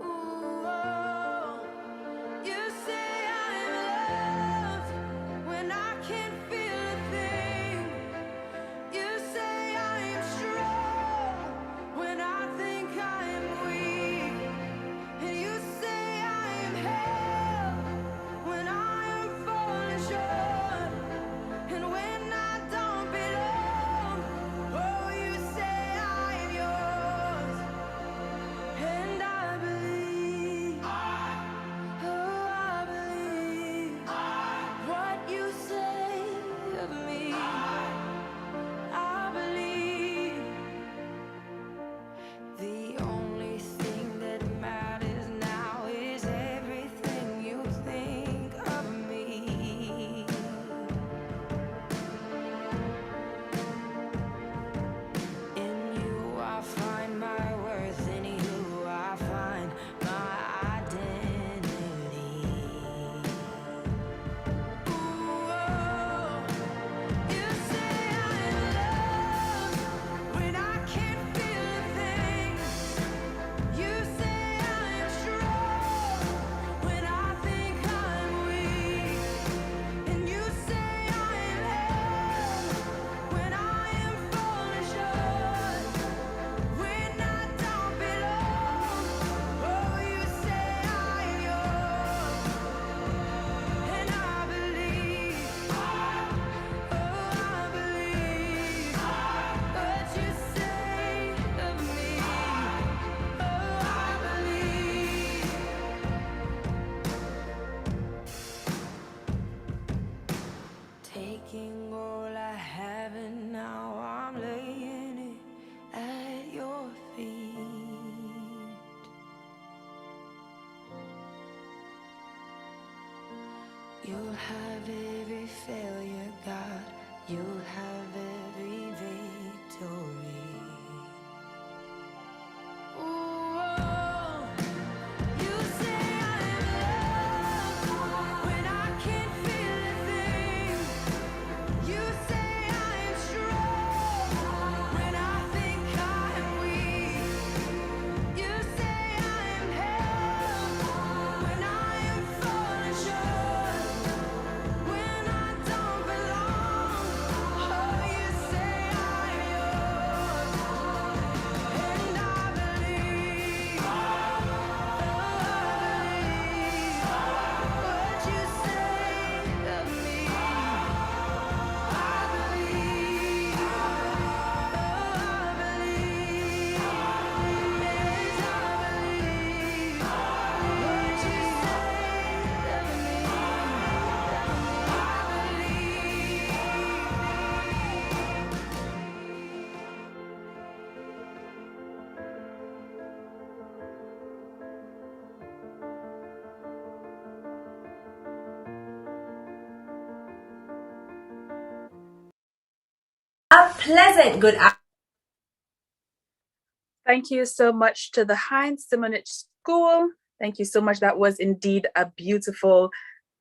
Ooh, oh, you say I'm loved You'll have every failure, God. You'll have every victory. Oh, you say I'm loved when I can't feel a thing. You say I'm strong when I think I'm weak. You say I'm held when I am falling short, when I don't belong. Oh, you say I'm yours, and I believe. What you say of me. I believe. A pleasant good afternoon. Thank you so much to the Heinz Simonich School. Thank you so much. That was indeed a beautiful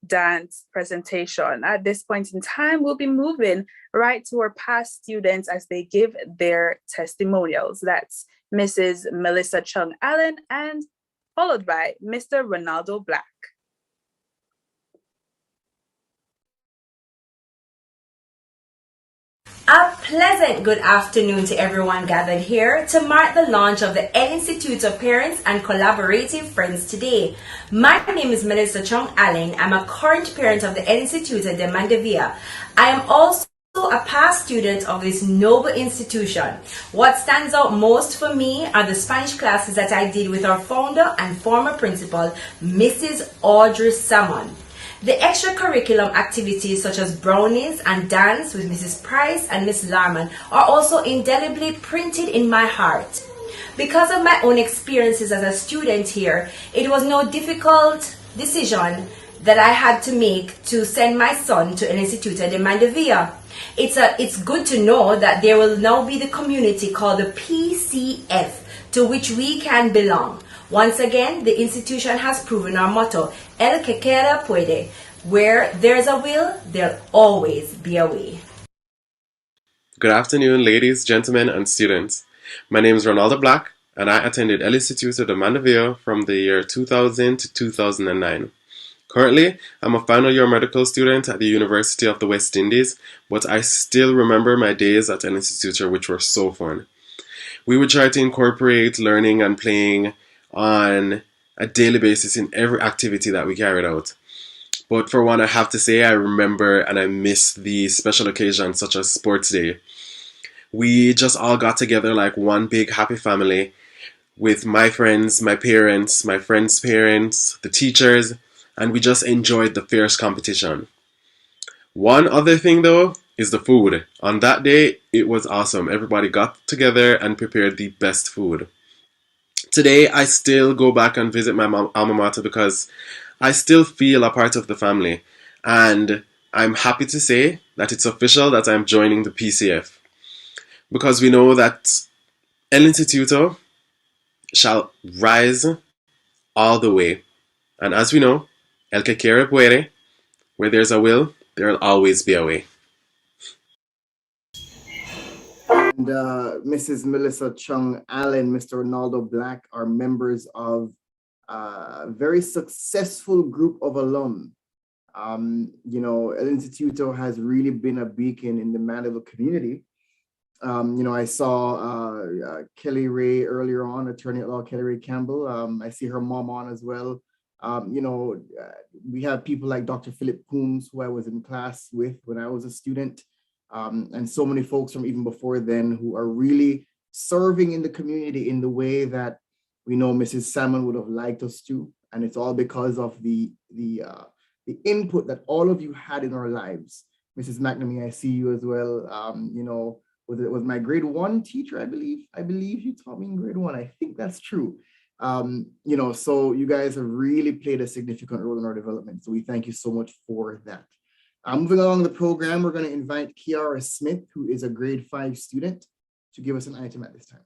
dance presentation. At this point in time, we'll be moving right to our past students as they give their testimonials. That's Mrs. Melissa Chung Allen and followed by Mr. Ronaldo Black. A pleasant good afternoon to everyone gathered here to mark the launch of the El Institute of Parents and Collaborative Friends today. My name is Melissa Chung Allen. I'm a current parent of the El Instituto de Mandevilla. I am also a past student of this noble institution. What stands out most for me are the Spanish classes that I did with our founder and former principal, Mrs. Audrey Salmon. The extracurriculum activities such as brownies and dance with Mrs. Price and Miss Larman are also indelibly printed in my heart. Because of my own experiences as a student here, it was no difficult decision that I had to make to send my son to El Instituto de Mandevilla. It's good to know that there will now be the community called the PCF to which we can belong. Once again, the institution has proven our motto, El que quiera puede. Where there's a will, there'll always be a way. Good afternoon, ladies, gentlemen, and students. My name is Ronaldo Black, and I attended El Instituto de Mandevilla from the year 2000 to 2009. Currently, I'm a final year medical student at the University of the West Indies, but I still remember my days at El Instituto, which were so fun. We would try to incorporate learning and playing on a daily basis in every activity that we carried out. But for one, I have to say I remember and I miss the special occasions such as Sports Day. We just all got together like one big happy family with my friends, my parents, my friends' parents, the teachers, and we just enjoyed the fierce competition. One other thing though is the food. On that day, it was awesome. Everybody got together and prepared the best food. Today, I still go back and visit my alma mater because I still feel a part of the family. And I'm happy to say that it's official that I'm joining the PCF. Because we know that El Instituto shall rise all the way. And as we know, El que quiere puede, where there's a will, there'll always be a way. And Mrs. Melissa Chung Allen, Mr. Ronaldo Black are members of a very successful group of alum. You know, El Instituto has really been a beacon in the Mandeville community. You know, I saw Kelly Ray earlier on, attorney at law Kelly Ray Campbell. I see her mom on as well. You know, we have people like Dr. Philip Coombs, who I was in class with when I was a student. And so many folks from even before then who are really serving in the community in the way that we know Mrs. Salmon would have liked us to. And it's all because of the input that all of you had in our lives. Mrs. McNamee, I see you as well. You know, was my grade 1 teacher, I believe you taught me in grade 1. I think that's true. So you guys have really played a significant role in our development. So we thank you so much for that. Moving along the program, we're going to invite Kiara Smith, who is a grade 5 student, to give us an item at this time.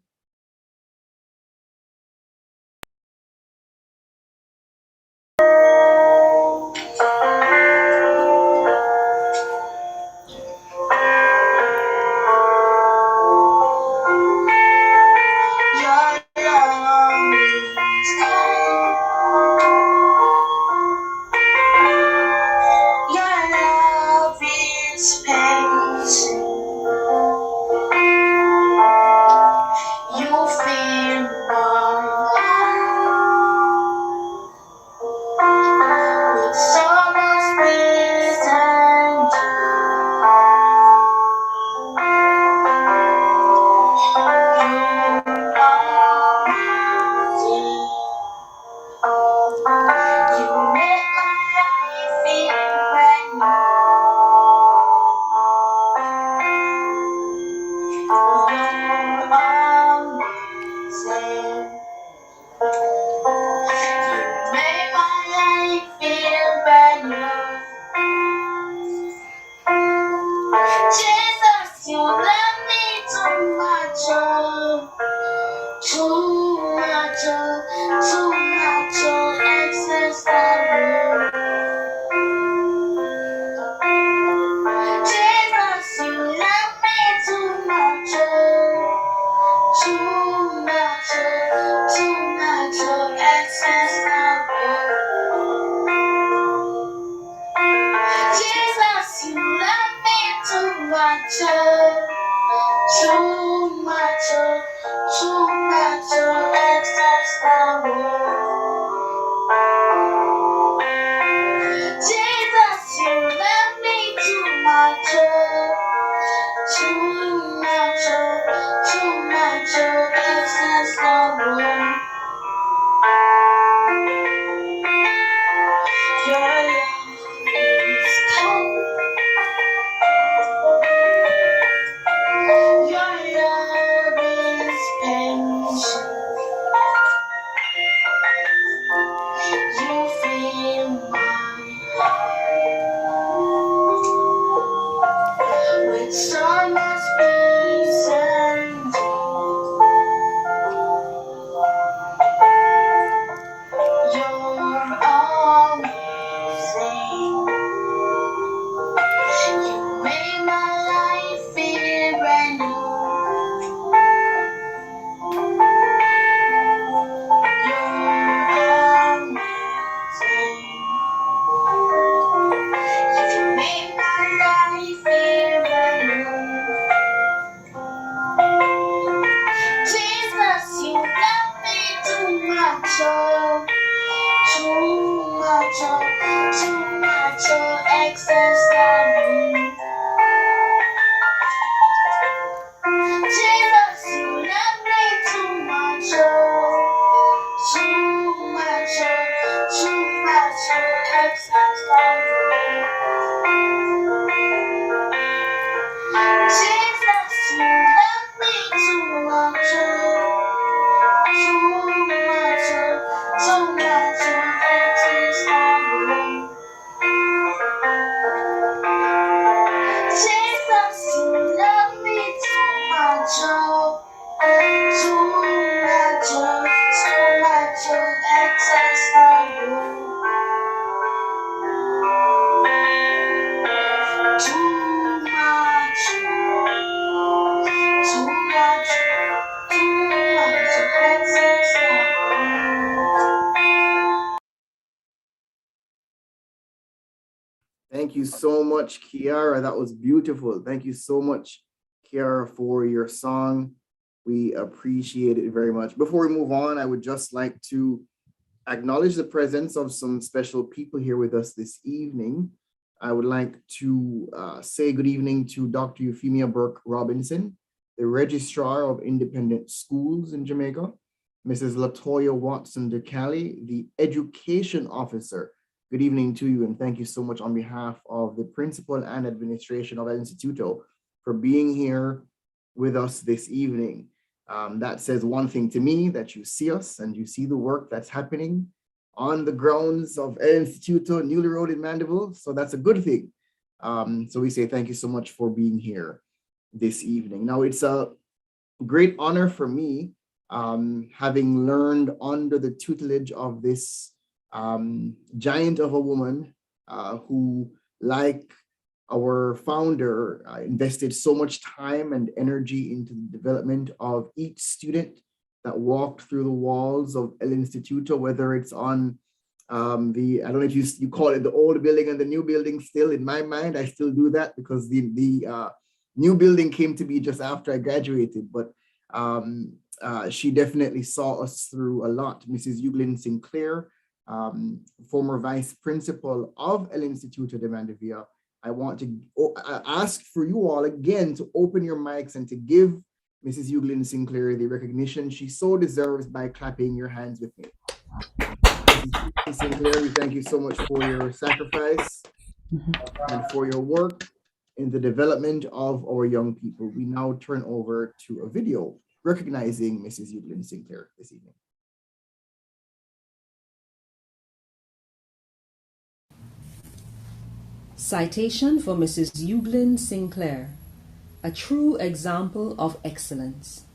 Thank you so much, Kiara. That was beautiful. Thank you so much, Kiara, for your song. We appreciate it very much. Before we move on, I would just like to acknowledge the presence of some special people here with us this evening. I would like to say good evening to Dr. Euphemia Burke Robinson, the Registrar of Independent Schools in Jamaica, Mrs. Latoya Watson DeCali, the Education Officer. Good evening to you, and thank you so much on behalf of the principal and administration of El Instituto for being here with us this evening. That says one thing to me, that you see us and you see the work that's happening on the grounds of El Instituto, Newly Road in Mandeville. So that's a good thing. So we say thank you so much for being here this evening. Now, it's a great honor for me, having learned under the tutelage of this giant of a woman who, like our founder, invested so much time and energy into the development of each student that walked through the walls of El Instituto, whether it's on I don't know if you call it the old building and the new building. Still, in my mind, I still do that because the new building came to be just after I graduated, but she definitely saw us through a lot. Mrs. Euglin Sinclair, former vice principal of El Instituto de Mandevilla. I want to ask for you all again to open your mics and to give Mrs. Euglin Sinclair the recognition she so deserves by clapping your hands with me. Mrs. Sinclair, we thank you so much for your sacrifice and for your work in the development of our young people. We now turn over to a video recognizing Mrs. Euglin Sinclair this evening. Citation for Mrs. Euglin Sinclair, a true example of excellence.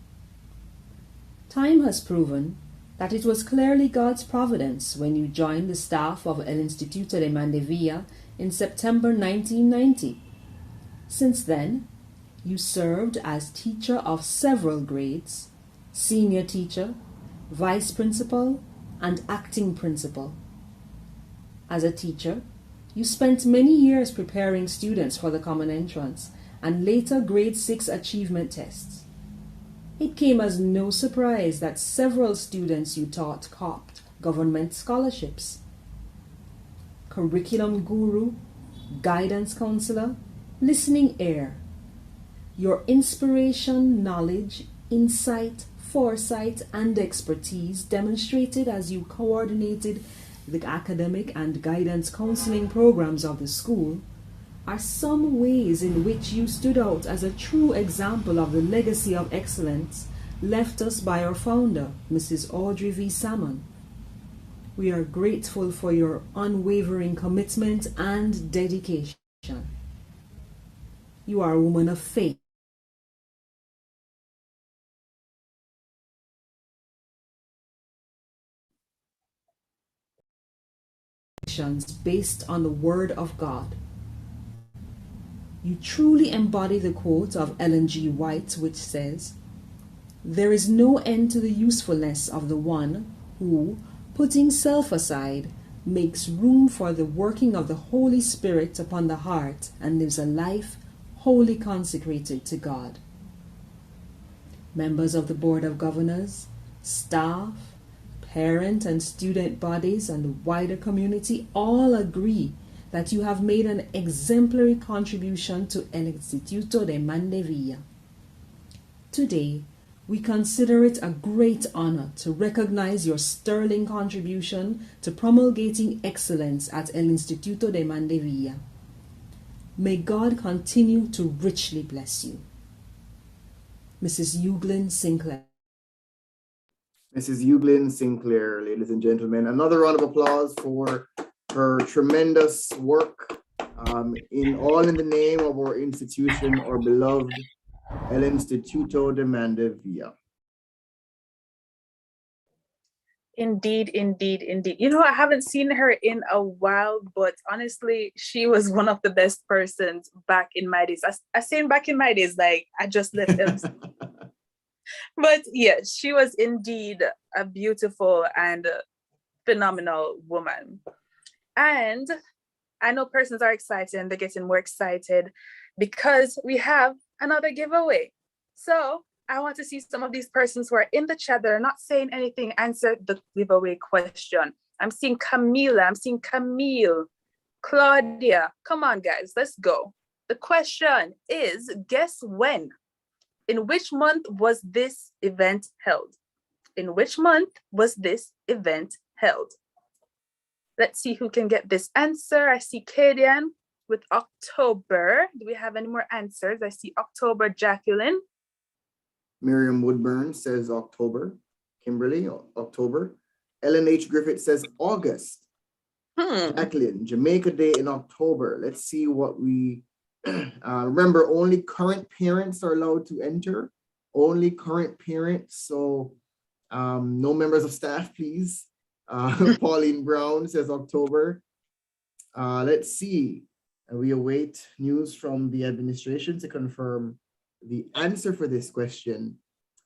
Time has proven that it was clearly God's providence when you joined the staff of El Instituto de Mandevilla in September 1990. Since then, you served as teacher of several grades, senior teacher, vice principal, and acting principal. As a teacher, you spent many years preparing students for the Common Entrance and later Grade 6 achievement tests. It came as no surprise that several students you taught copped government scholarships. Curriculum guru, guidance counselor, listening ear. Your inspiration, knowledge, insight, foresight, and expertise demonstrated as you coordinated the academic and guidance counseling programs of the school are some ways in which you stood out as a true example of the legacy of excellence left us by our founder, Mrs. Audrey V. Salmon. We are grateful for your unwavering commitment and dedication. You are a woman of faith. Based on the Word of God. You truly embody the quote of Ellen G. White, which says, "There is no end to the usefulness of the one who, putting self aside, makes room for the working of the Holy Spirit upon the heart and lives a life wholly consecrated to God." Members of the Board of Governors, staff, parent and student bodies, and the wider community all agree that you have made an exemplary contribution to El Instituto de Mandevilla. Today, we consider it a great honor to recognize your sterling contribution to promulgating excellence at El Instituto de Mandevilla. May God continue to richly bless you. Mrs. Euglin Sinclair. Mrs. Euglin Sinclair, ladies and gentlemen, another round of applause for her tremendous work in the name of our institution, our beloved El Instituto de Mandevilla. Indeed, indeed, indeed. You know, I haven't seen her in a while, but honestly, she was one of the best persons back in my days. I say back in my days, like I just left them. But yeah, she was indeed a beautiful and phenomenal woman. And I know persons are excited and they're getting more excited because we have another giveaway. So I want to see some of these persons who are in the chat that are not saying anything answer the giveaway question. I'm seeing Camila, I'm seeing Camille, Claudia. Come on, guys, let's go. The question is, guess when? In which month was this event held? In which month was this event held? Let's see who can get this answer. I see Kadian with October. Do we have any more answers? I see October, Jacqueline. Miriam Woodburn says October. Kimberly, October. Ellen H. Griffith says August. Jacqueline, Jamaica Day in October. Let's see what we remember. Only current parents are allowed to enter. Only current parents. So no members of staff, please. Pauline Brown says October. Let's see. We await news from the administration to confirm the answer for this question.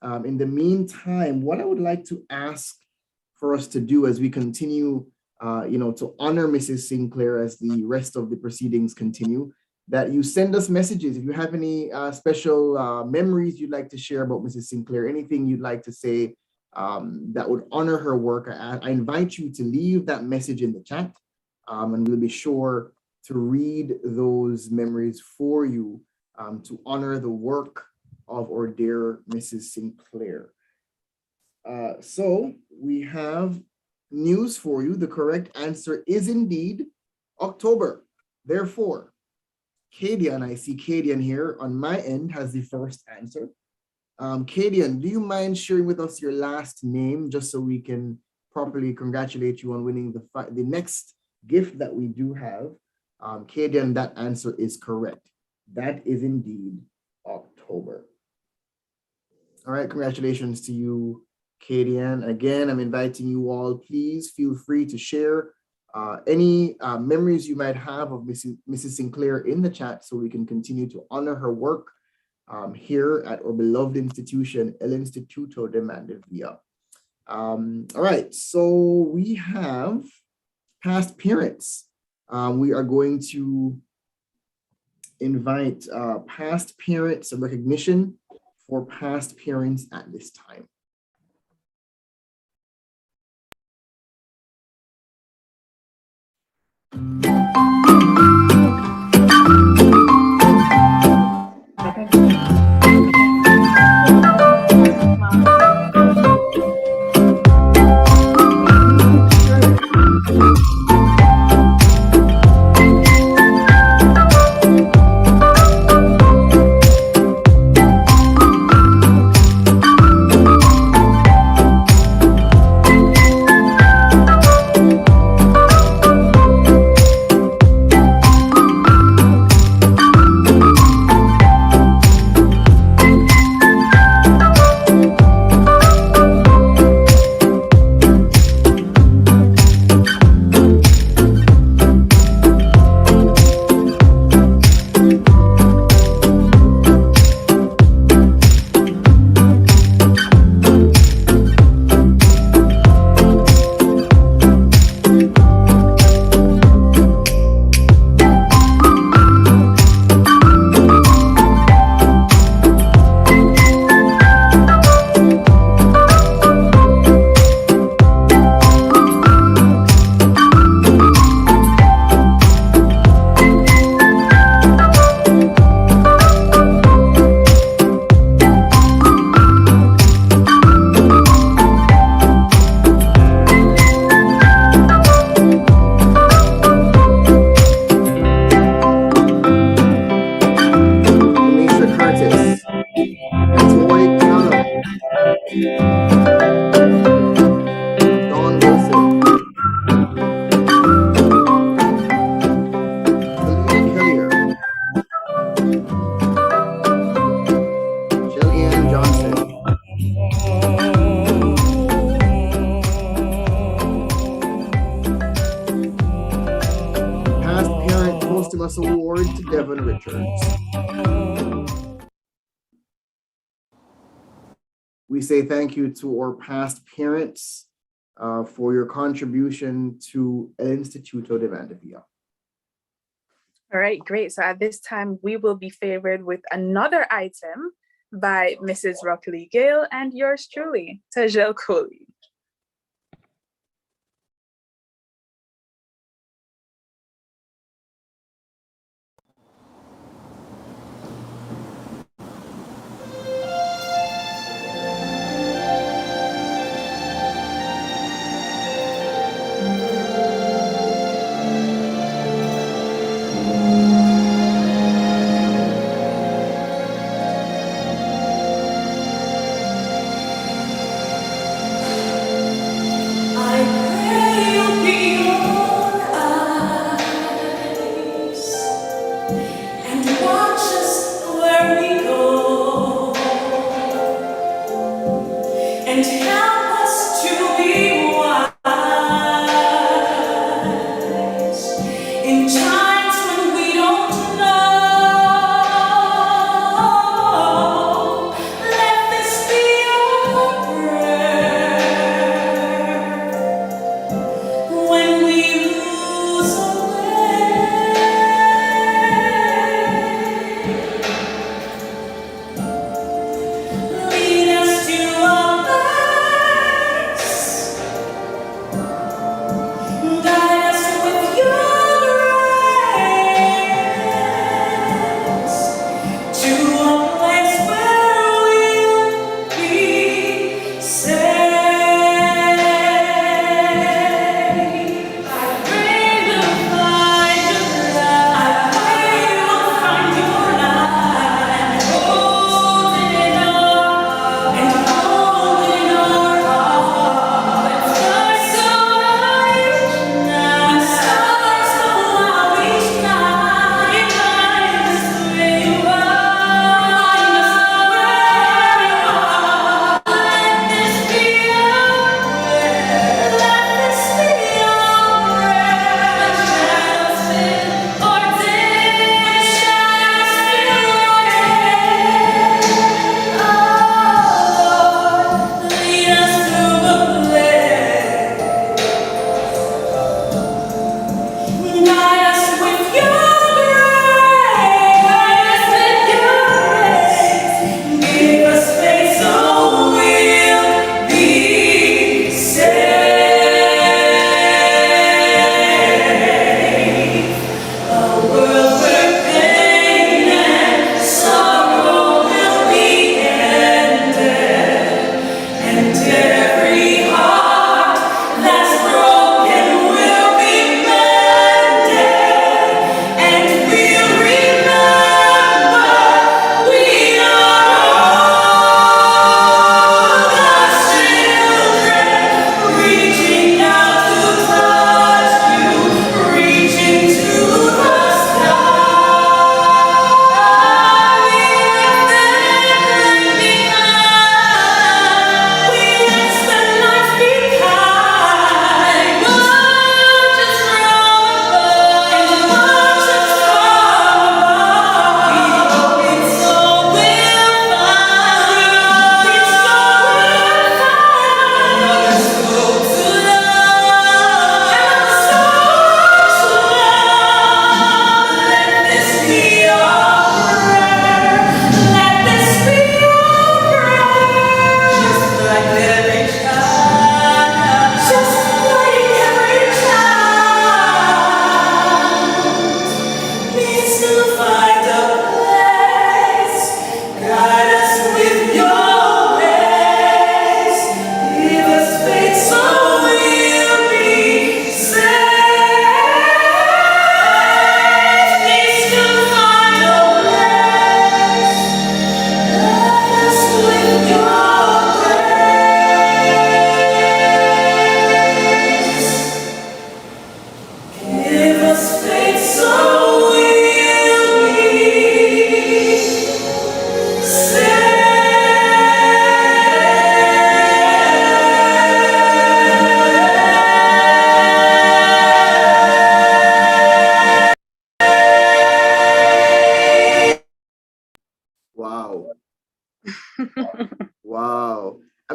In the meantime, what I would like to ask for us to do as we continue, to honor Mrs. Sinclair as the rest of the proceedings continue, that you send us messages. If you have any special memories you'd like to share about Mrs. Sinclair, anything you'd like to say that would honor her work, I invite you to leave that message in the chat, and we'll be sure to read those memories for you to honor the work of our dear Mrs. Sinclair. So we have news for you. The correct answer is indeed October. Therefore, Kadian, I see Kadian here on my end has the first answer. Kadian, do you mind sharing with us your last name just so we can properly congratulate you on winning the next gift that we do have? Kadian, that answer is correct. That is indeed October. All right, congratulations to you, Kadian. Again, I'm inviting you all, please feel free to share any memories you might have of Mrs. Sinclair in the chat so we can continue to honor her work here at our beloved institution, El Instituto de Mandevilla. All right, so we have past parents. We are going to invite past parents, a recognition for past parents at this time. Award to Devon Richards. We say thank you to our past parents for your contribution to El Instituto de Mandevilla. All right, great. So at this time, we will be favored with another item by Mrs. Rockley Gale and yours truly, Tajel Coley.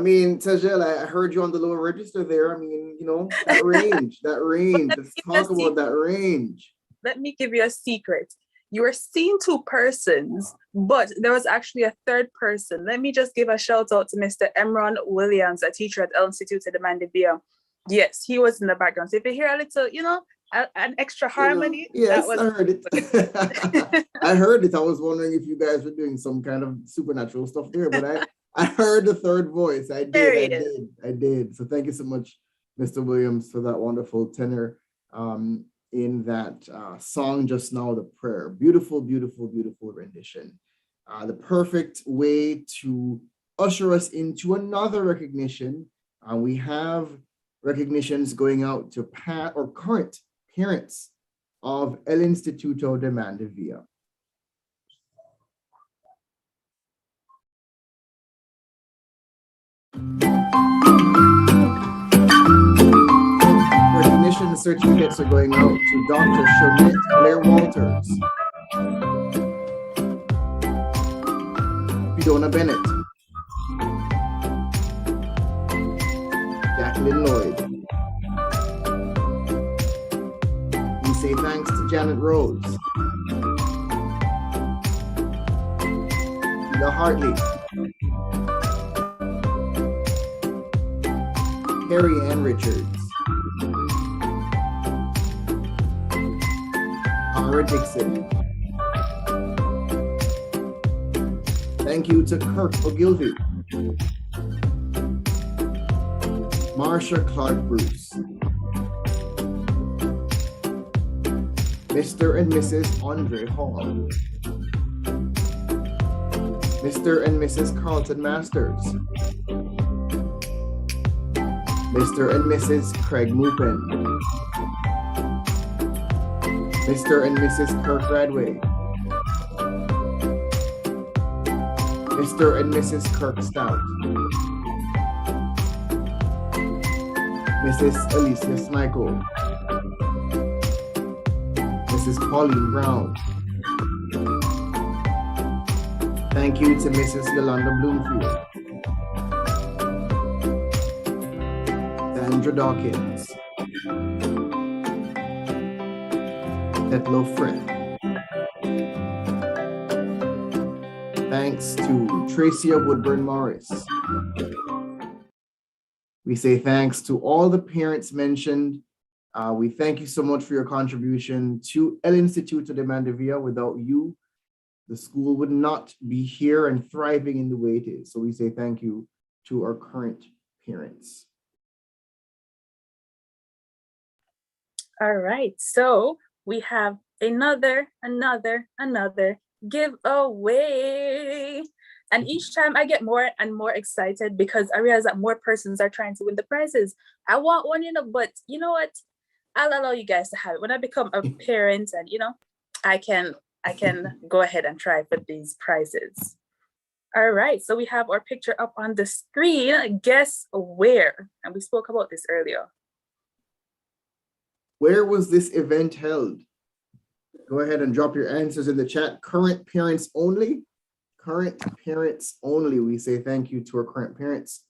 mean, Tajel, I heard you on the lower register there. I mean, you know, that range. Let's talk about that range. Let me give you a secret. You were seeing two persons, but there was actually a third person. Let me just give a shout out to Mr. Emron Williams, a teacher at El Instituto de Mandevilla. Yes, he was in the background. So if you hear a little, you know, an extra harmony. Yes, I heard it. I heard it. I was wondering if you guys were doing some kind of supernatural stuff there, but I heard the third voice. I did. So thank you so much, Mr. Williams, for that wonderful tenor in that song just now, the prayer. Beautiful, beautiful, beautiful rendition. The perfect way to usher us into another recognition. We have recognitions going out to current parents of El Instituto de Mandevilla. Recognition certificates are going out to Dr. Shonette Blair Walters, Fiona Bennett, Jacqueline Lloyd. We say thanks to Janet Rose, Ida Hartley, Carrie Ann Richards, Cara Dixon. Thank you to Kirk Ogilvy, Marsha Clark Bruce, Mr. and Mrs. Andre Hall, Mr. and Mrs. Carlton Masters, Mr. and Mrs. Craig Mupin, Mr. and Mrs. Kirk Radway, Mr. and Mrs. Kirk Stout, Mrs. Alicia Smichael, Mrs. Pauline Brown. Thank you to Mrs. Yolanda Bloomfield, Sandra Dawkins, Tetlo Friend. Thanks to Tracia Woodburn Morris. We say thanks to all the parents mentioned. We thank you so much for your contribution to El Instituto de Mandevilla. Without you, the school would not be here and thriving in the way it is. So we say thank you to our current parents. All right, so we have another giveaway. And each time I get more and more excited because I realize that more persons are trying to win the prizes. I want one, but you know what? I'll allow you guys to have it. When I become a parent and, I can go ahead and try for these prizes. All right, so we have our picture up on the screen. Guess where? And we spoke about this earlier. Where was this event held? Go ahead and drop your answers in the chat. Current parents only. Current parents only. We say thank you to our current parents.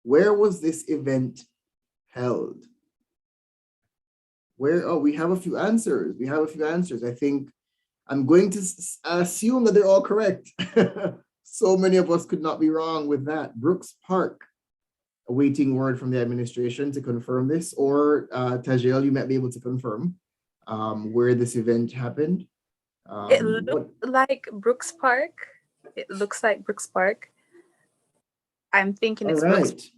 Where was this event held? Where? Oh, we have a few answers. I think I'm going to assume that they're all correct. So many of us could not be wrong with that. Brooks Park. Awaiting word from the administration to confirm this, or Tajel, you might be able to confirm where this event happened. It looked like Brooks Park. It looks like Brooks Park. I'm thinking it's Brooks. Right.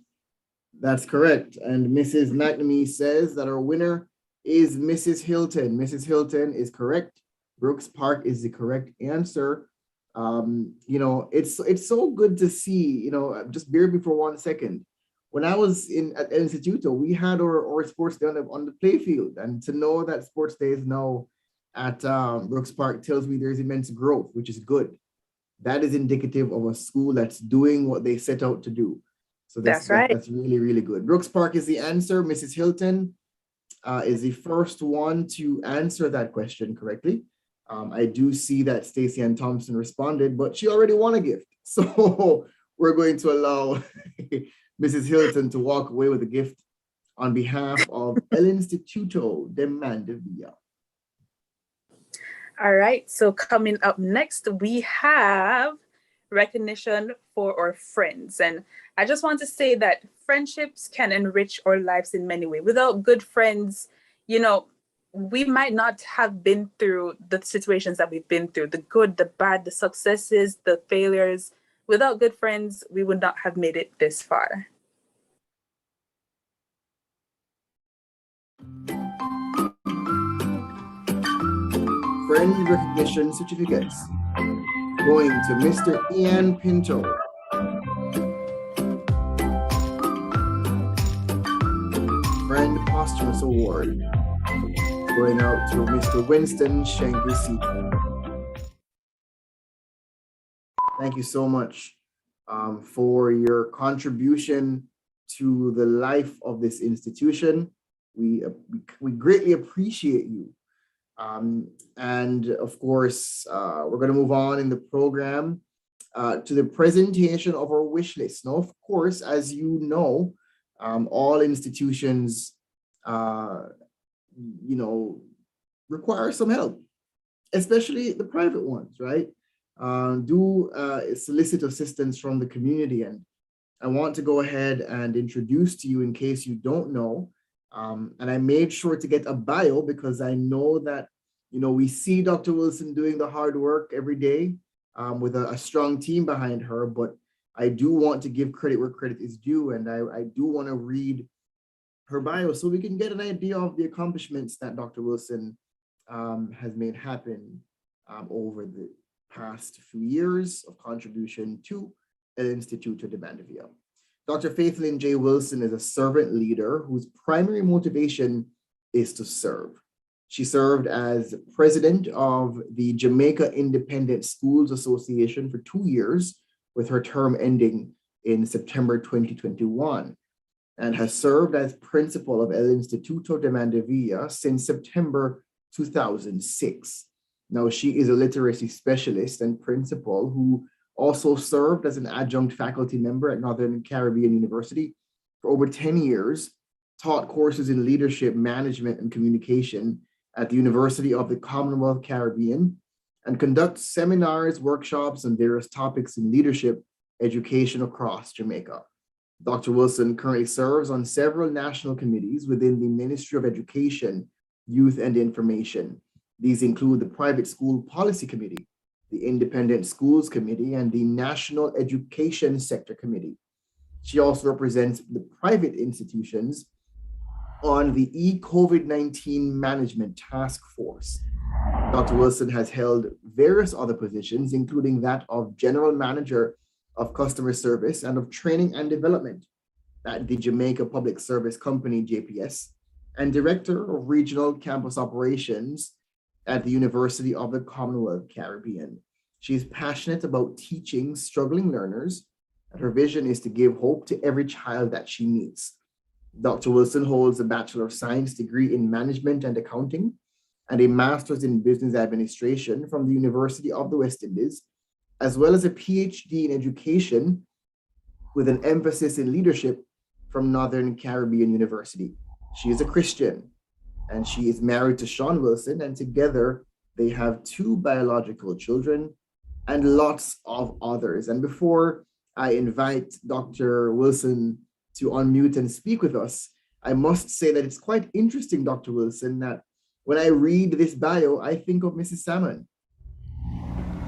That's correct. And Mrs. McNamee says that our winner is Mrs. Hilton. Mrs. Hilton is correct. Brooks Park is the correct answer. It's so good to see, just bear with me for 1 second. When I was at El Instituto, we had our sports day on the playfield, and to know that sports day is now at Brooks Park tells me there's immense growth, which is good. That is indicative of a school that's doing what they set out to do. So that's right. That's really, really good. Brooks Park is the answer. Mrs. Hilton is the first one to answer that question correctly. I do see that Stacey Ann Thompson responded, but she already won a gift. So we're going to allow Mrs. Hilton to walk away with a gift on behalf of El Instituto de Mandevilla. All right, so coming up next, we have recognition for our friends. And I just want to say that friendships can enrich our lives in many ways. Without good friends, you know, we might not have been through the situations that we've been through, the good, the bad, the successes, the failures. Without good friends, we would not have made it this far. Friend recognition certificates going to Mr. Ian Pinto. Friend Posthumous Award going out to Mr. Winston Schenker Sr. Thank you so much for your contribution to the life of this institution. We greatly appreciate you. And of course, we're going to move on in the program to the presentation of our wish list. Now, of course, as you know, all institutions, require some help, especially the private ones, right? Do solicit assistance from the community. And I want to go ahead and introduce to you, in case you don't know, and I made sure to get a bio because I know that, we see Dr. Wilson doing the hard work every day with a strong team behind her, but I do want to give credit where credit is due. And I do want to read her bio so we can get an idea of the accomplishments that Dr. Wilson has made happen over the past few years of contribution to El Instituto de Mandevilla. Dr. Faithlyn J. Wilson is a servant leader whose primary motivation is to serve. She served as president of the Jamaica Independent Schools Association for 2 years, with her term ending in September 2021, and has served as principal of El Instituto de Mandevilla since September 2006. Now, she is a literacy specialist and principal who also served as an adjunct faculty member at Northern Caribbean University for over 10 years, taught courses in leadership, management, and communication at the University of the Commonwealth Caribbean, and conducts seminars, workshops, and various topics in leadership education across Jamaica. Dr. Wilson currently serves on several national committees within the Ministry of Education, Youth, and Information. These include the Private School Policy Committee, the Independent Schools Committee, and the National Education Sector Committee. She also represents the private institutions on the e-COVID-19 Management Task Force. Dr. Wilson has held various other positions, including that of General Manager of Customer Service and of Training and Development at the Jamaica Public Service Company, JPS, and Director of Regional Campus Operations at the University of the Commonwealth Caribbean. She is passionate about teaching struggling learners, and her vision is to give hope to every child that she meets. Dr. Wilson holds a Bachelor of Science degree in Management and Accounting and a Master's in Business Administration from the University of the West Indies, as well as a PhD in Education with an emphasis in leadership from Northern Caribbean University. She is a Christian, and she is married to Sean Wilson, and together they have 2 biological children and lots of others. And before I invite Dr. Wilson to unmute and speak with us, I must say that it's quite interesting, Dr. Wilson, that when I read this bio, I think of Mrs. Salmon.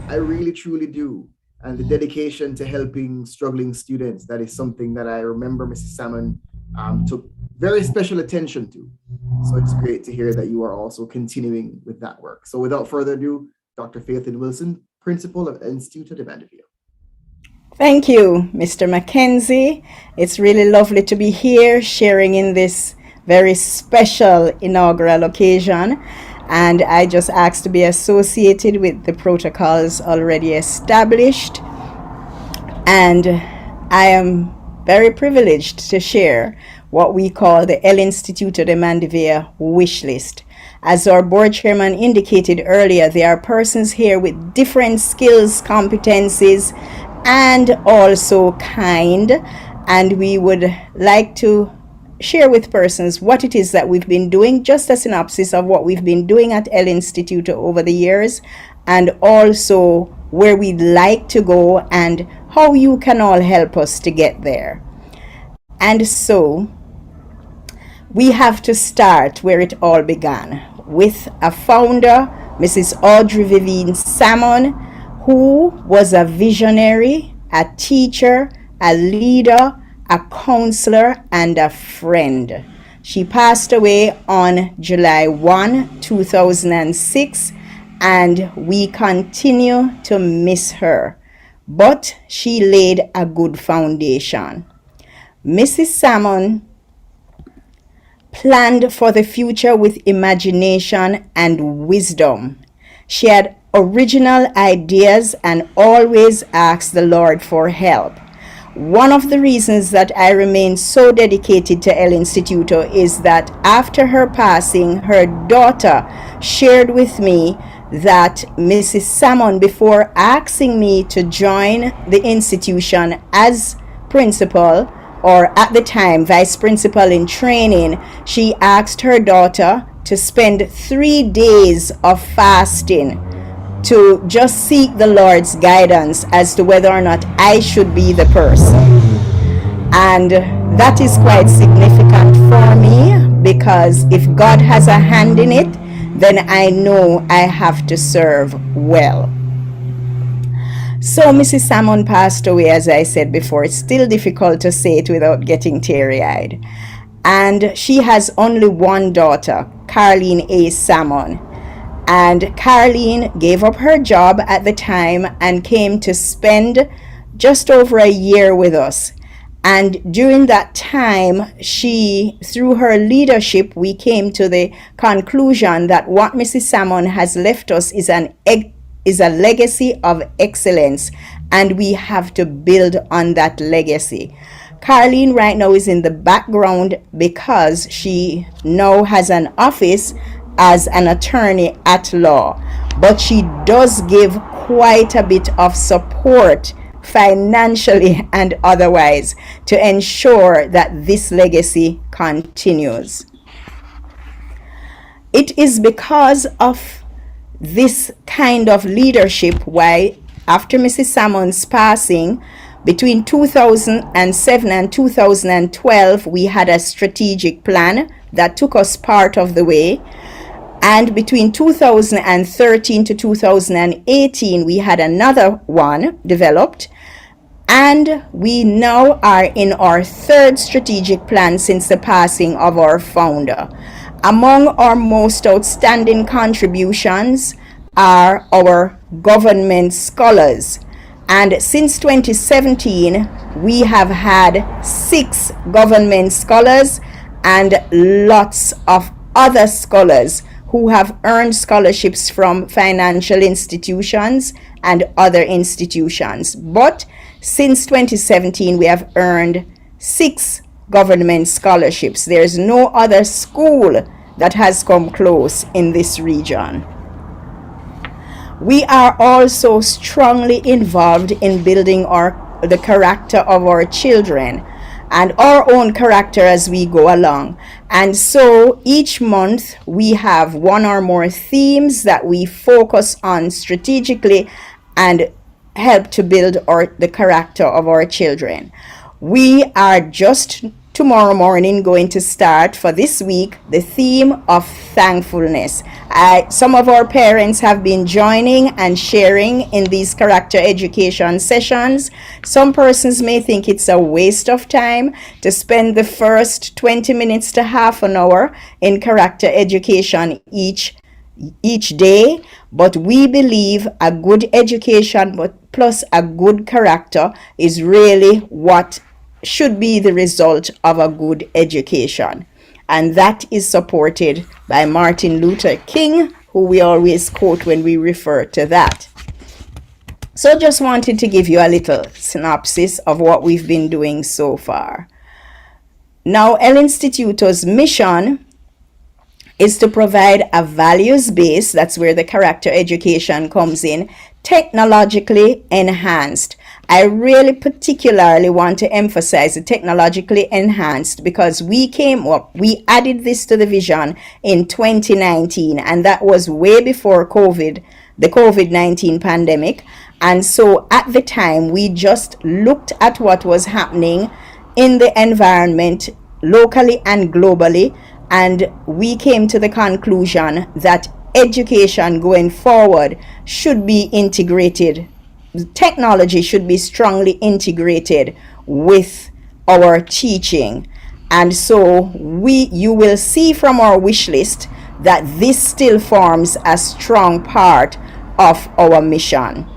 I really, truly do. And the dedication to helping struggling students, that is something that I remember Mrs. Salmon took very special attention to. So it's great to hear that you are also continuing with that work. So without further ado, Dr. Faithlyn Wilson, Principal of Instituto de Mandevilla. Thank you, Mr. Mackenzie. It's really lovely to be here sharing in this very special inaugural occasion. And I just asked to be associated with the protocols already established. And I am very privileged to share what we call the El Instituto de Mandevilla wish list. As our board chairman indicated earlier, there are persons here with different skills, competencies, and also kind and we would like to share with persons what it is that we've been doing, just a synopsis of what we've been doing at El Instituto over the years, and also where we'd like to go and how you can all help us to get there. And so we have to start where it all began, with a founder, Mrs. Audrey Vivian Salmon, who was a visionary, a teacher, a leader, a counselor, and a friend. She passed away on July 1, 2006, and we continue to miss her. But she laid a good foundation. Mrs. Salmon planned for the future with imagination and wisdom. She had original ideas and always asked the Lord for help. One of the reasons that I remain so dedicated to El Instituto is that after her passing, her daughter shared with me that Mrs. Salmon, before asking me to join the institution as principal, or at the time vice principal in training, she asked her daughter to spend 3 days of fasting to just seek the Lord's guidance as to whether or not I should be the person. And that is quite significant for me, because if God has a hand in it, then I know I have to serve well. So Mrs. Salmon passed away, as I said before. It's still difficult to say it without getting teary-eyed. And she has only one daughter, Carleen A. Salmon. And Carleen gave up her job at the time and came to spend just over a year with us. And during that time, through her leadership, we came to the conclusion that what Mrs. Salmon has left us is a legacy of excellence, and we have to build on that legacy. Carleen right now is in the background because she now has an office as an attorney at law, but she does give quite a bit of support financially and otherwise to ensure that this legacy continues. It is because of this kind of leadership why, after Mrs. Salmon's passing, between 2007 and 2012, we had a strategic plan that took us part of the way. And between 2013 to 2018, we had another one developed. And we now are in our third strategic plan since the passing of our founder. Among our most outstanding contributions are our government scholars. And since 2017, we have had 6 government scholars and lots of other scholars who have earned scholarships from financial institutions and other institutions. But since 2017, we have earned 6 government scholarships. There's no other school that has come close in this region. We are also strongly involved in building the character of our children and our own character as we go along. And so each month we have one or more themes that we focus on strategically and help to build the character of our children. We are just tomorrow morning going to start for this week the theme of thankfulness. Some of our parents have been joining and sharing in these character education sessions. Some persons may think it's a waste of time to spend the first 20 minutes to half an hour in character education each day, but we believe a good education plus a good character is really what should be the result of a good education. And that is supported by Martin Luther King, who we always quote when we refer to that. So just wanted to give you a little synopsis of what we've been doing so far. Now, El Instituto's mission is to provide a values base, that's where the character education comes in, technologically enhanced. I really particularly want to emphasize the technologically enhanced, because we added this to the vision in 2019, and that was way before the COVID-19 pandemic. And so at the time, we just looked at what was happening in the environment locally and globally, and we came to the conclusion that education going forward should be integrated. Technology should be strongly integrated with our teaching. And so you will see from our wish list that this still forms a strong part of our mission.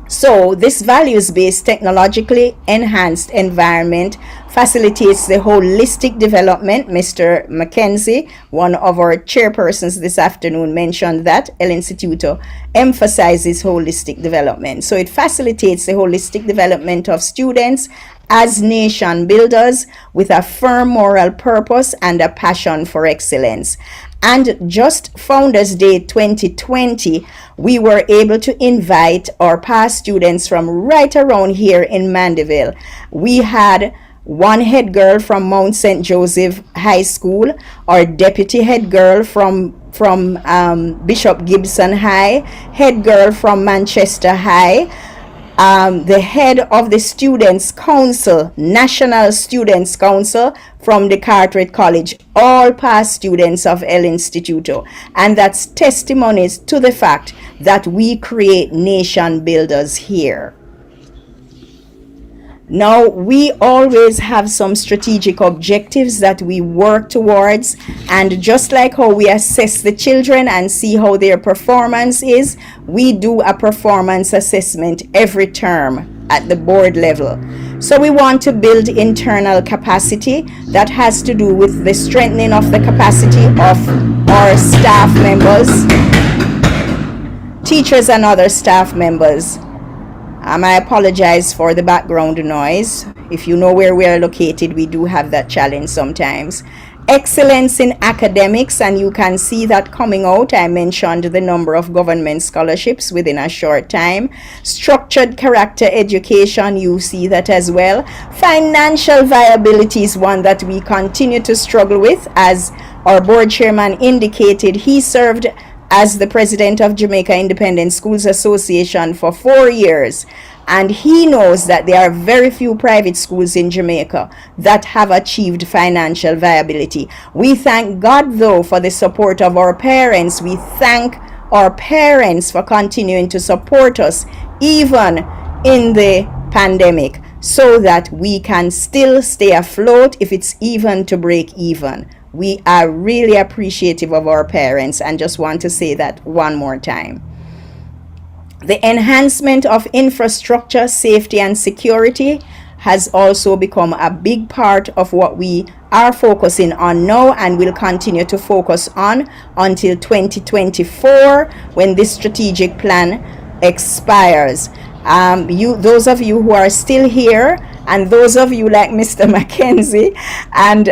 So this values-based, technologically enhanced environment facilitates the holistic development. Mr. Mackenzie, one of our chairpersons this afternoon, mentioned that El Instituto emphasizes holistic development. So it facilitates the holistic development of students as nation builders with a firm moral purpose and a passion for excellence. And just Founders Day 2020, we were able to invite our past students from right around here in Mandeville. We had one head girl from Mount St. Joseph High School, our deputy head girl from Bishop Gibson High, head girl from Manchester High, the head of the Students' Council, National Students' Council from the Carteret College, all past students of El Instituto. And that's testimonies to the fact that we create nation builders here. Now, we always have some strategic objectives that we work towards, and just like how we assess the children and see how their performance is, we do a performance assessment every term at the board level. So we want to build internal capacity that has to do with the strengthening of the capacity of our staff members, teachers and other staff members. I apologize for the background noise. If you know where we are located, we do have that challenge sometimes. Excellence in academics, and you can see that coming out. I mentioned the number of government scholarships within a short time. Structured character education, you see that as well. Financial viability is one that we continue to struggle with. As our board chairman indicated, he served as the president of Jamaica Independent Schools Association for 4 years, and he knows that there are very few private schools in Jamaica that have achieved financial viability. We thank God, though, for the support of our parents. We thank our parents for continuing to support us even in the pandemic, so that we can still stay afloat, if it's even to break even. We are really appreciative of our parents, and just want to say that one more time. The enhancement of infrastructure, safety, and security has also become a big part of what we are focusing on now, and will continue to focus on until 2024, when this strategic plan expires. Those of you who are still here, and those of you like Mr. Mackenzie and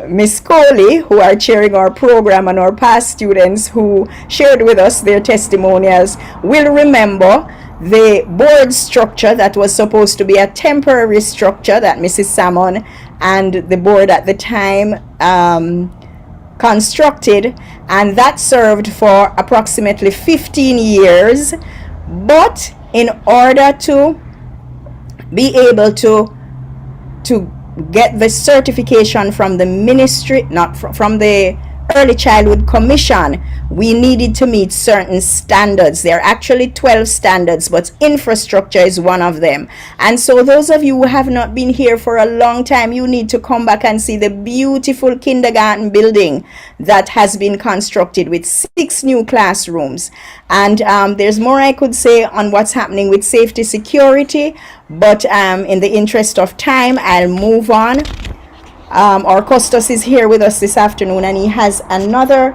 Miss Coley, who are chairing our program, and our past students who shared with us their testimonials, will remember the board structure that was supposed to be a temporary structure that Mrs. Salmon and the board at the time constructed, and that served for approximately 15 years. But in order to be able to get the certification from the ministry, not from the Early Childhood Commission, we needed to meet certain standards. There are actually 12 standards, but infrastructure is one of them. And so those of you who have not been here for a long time, you need to come back and see the beautiful kindergarten building that has been constructed with 6 new classrooms. And there's more I could say on what's happening with safety security, but in the interest of time, I'll move on. Our Custos is here with us this afternoon, and he has another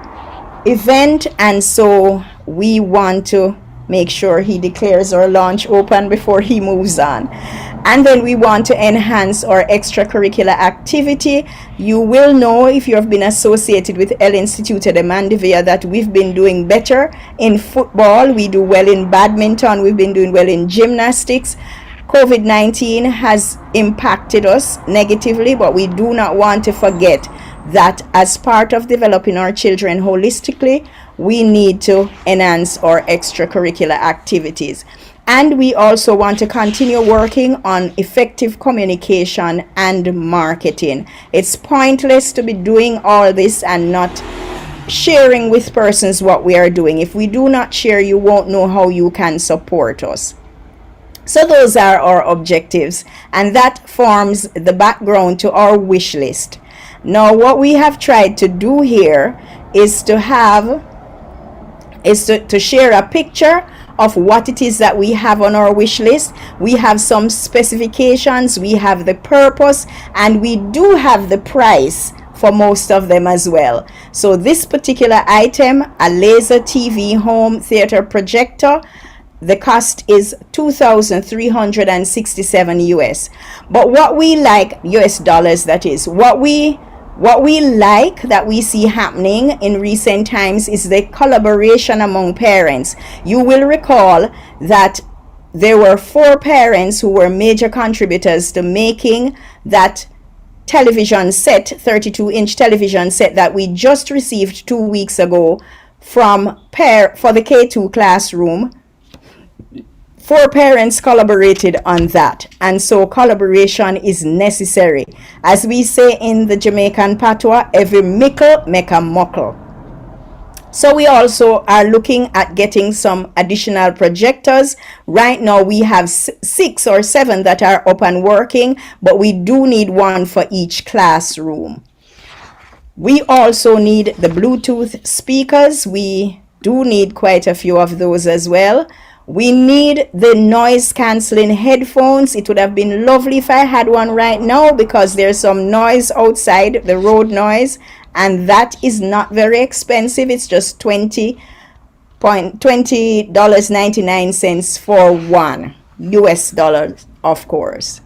event, and so we want to make sure he declares our launch open before he moves on. And then we want to enhance our extracurricular activity. You will know, if you have been associated with El Instituto de Mandevilla, that we've been doing better in football. We do well in badminton. We've been doing well in gymnastics. COVID-19 has impacted us negatively, but we do not want to forget that as part of developing our children holistically, we need to enhance our extracurricular activities. And we also want to continue working on effective communication and marketing. It's pointless to be doing all this and not sharing with persons what we are doing. If we do not share, you won't know how you can support us. So those are our objectives, and that forms the background to our wish list. Now, what we have tried to do here is to share a picture of what it is that we have on our wish list. We have some specifications, we have the purpose, and we do have the price for most of them as well. So this particular item, a laser TV home theater projector, the cost is $2,367 US. But what we like, US dollars that is, what we like that we see happening in recent times is the collaboration among parents. You will recall that there were 4 parents who were major contributors to making that television set, 32-inch television set that we just received 2 weeks ago for the K2 classroom. 4 parents collaborated on that, and so collaboration is necessary. As we say in the Jamaican patois, every mickle make a muckle. So we also are looking at getting some additional projectors. Right now we have 6 or 7 that are up and working, but we do need one for each classroom. We also need the Bluetooth speakers. We do need quite a few of those as well. We need the noise cancelling headphones. It would have been lovely if I had one right now because there's some noise outside, the road noise, and that is not very expensive. It's just $20.99 for one, US dollars, of course.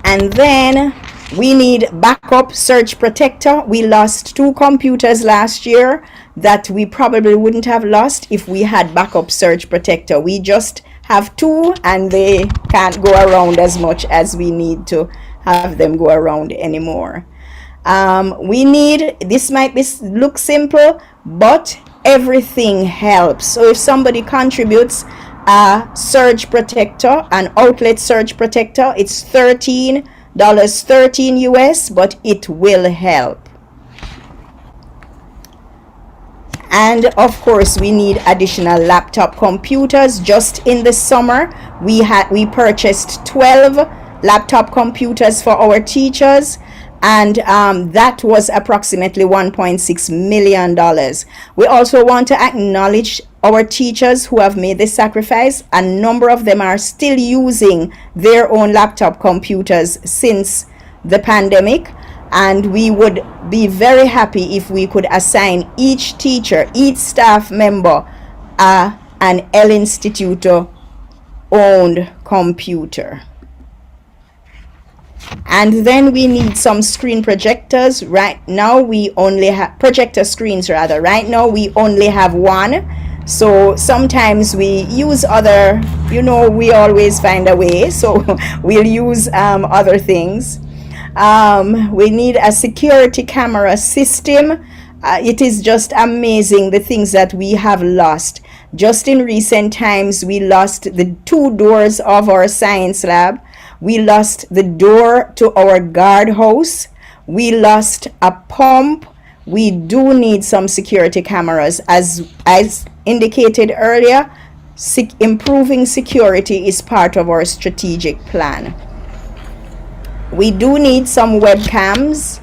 And then we need backup surge protector. We lost 2 computers last year that we probably wouldn't have lost if we had backup surge protector. We just have 2 and they can't go around as much as we need to have them go around anymore. We need, this might look simple, but everything helps. So if somebody contributes a surge protector, an outlet surge protector, it's $13 US, but it will help. And of course we need additional laptop computers. Just in the summer we purchased 12 laptop computers for our teachers, and that was approximately $1.6 million. We also want to acknowledge our teachers who have made this sacrifice. A number of them are still using their own laptop computers since the pandemic, and we would be very happy if we could assign each teacher, each staff member an El Instituto owned computer. And then we need some screen projectors. Right now we only have projector screens rather. Right now we only have one. So sometimes we use other, we always find a way. So we'll use other things. We need a security camera system. It is just amazing the things that we have lost. Just in recent times, we lost the 2 doors of our science lab. We lost the door to our guardhouse. We lost a pump. We do need some security cameras. As indicated earlier, improving security is part of our strategic plan. We do need some webcams.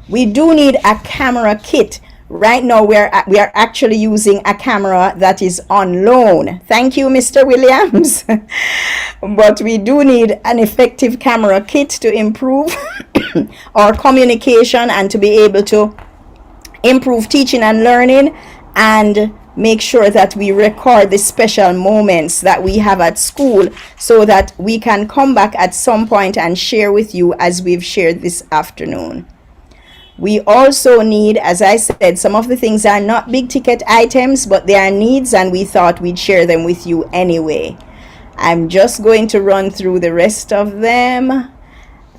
We do need a camera kit. Right now we are actually using a camera that is on loan. Thank you, Mr. Williams. But we do need an effective camera kit to improve our communication and to be able to improve teaching and learning and make sure that we record the special moments that we have at school so that we can come back at some point and share with you as we've shared this afternoon. We also need, as I said, some of the things are not big ticket items, but they are needs, and we thought we'd share them with you anyway. I'm just going to run through the rest of them.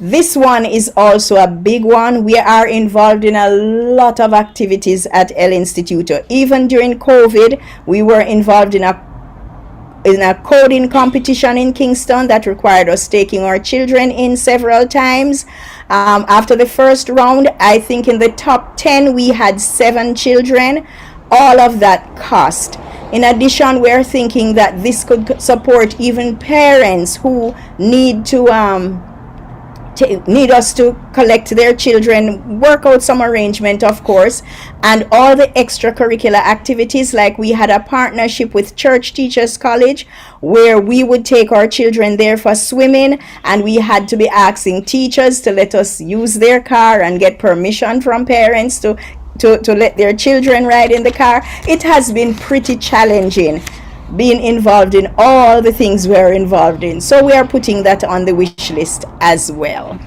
This one is also a big one. We are involved in a lot of activities at El Instituto. Even during COVID, we were involved in a coding competition in Kingston that required us taking our children in several times. After the first round, I think in the top 10 we had 7 children. All of that cost. In addition, we're thinking that this could support even parents who need us to collect their children, work out some arrangement, of course, and all the extracurricular activities. Like we had a partnership with Church Teachers College where we would take our children there for swimming, and we had to be asking teachers to let us use their car and get permission from parents to let their children ride in the car. It has been pretty challenging being involved in all the things we're involved in. So we are putting that on the wish list as well.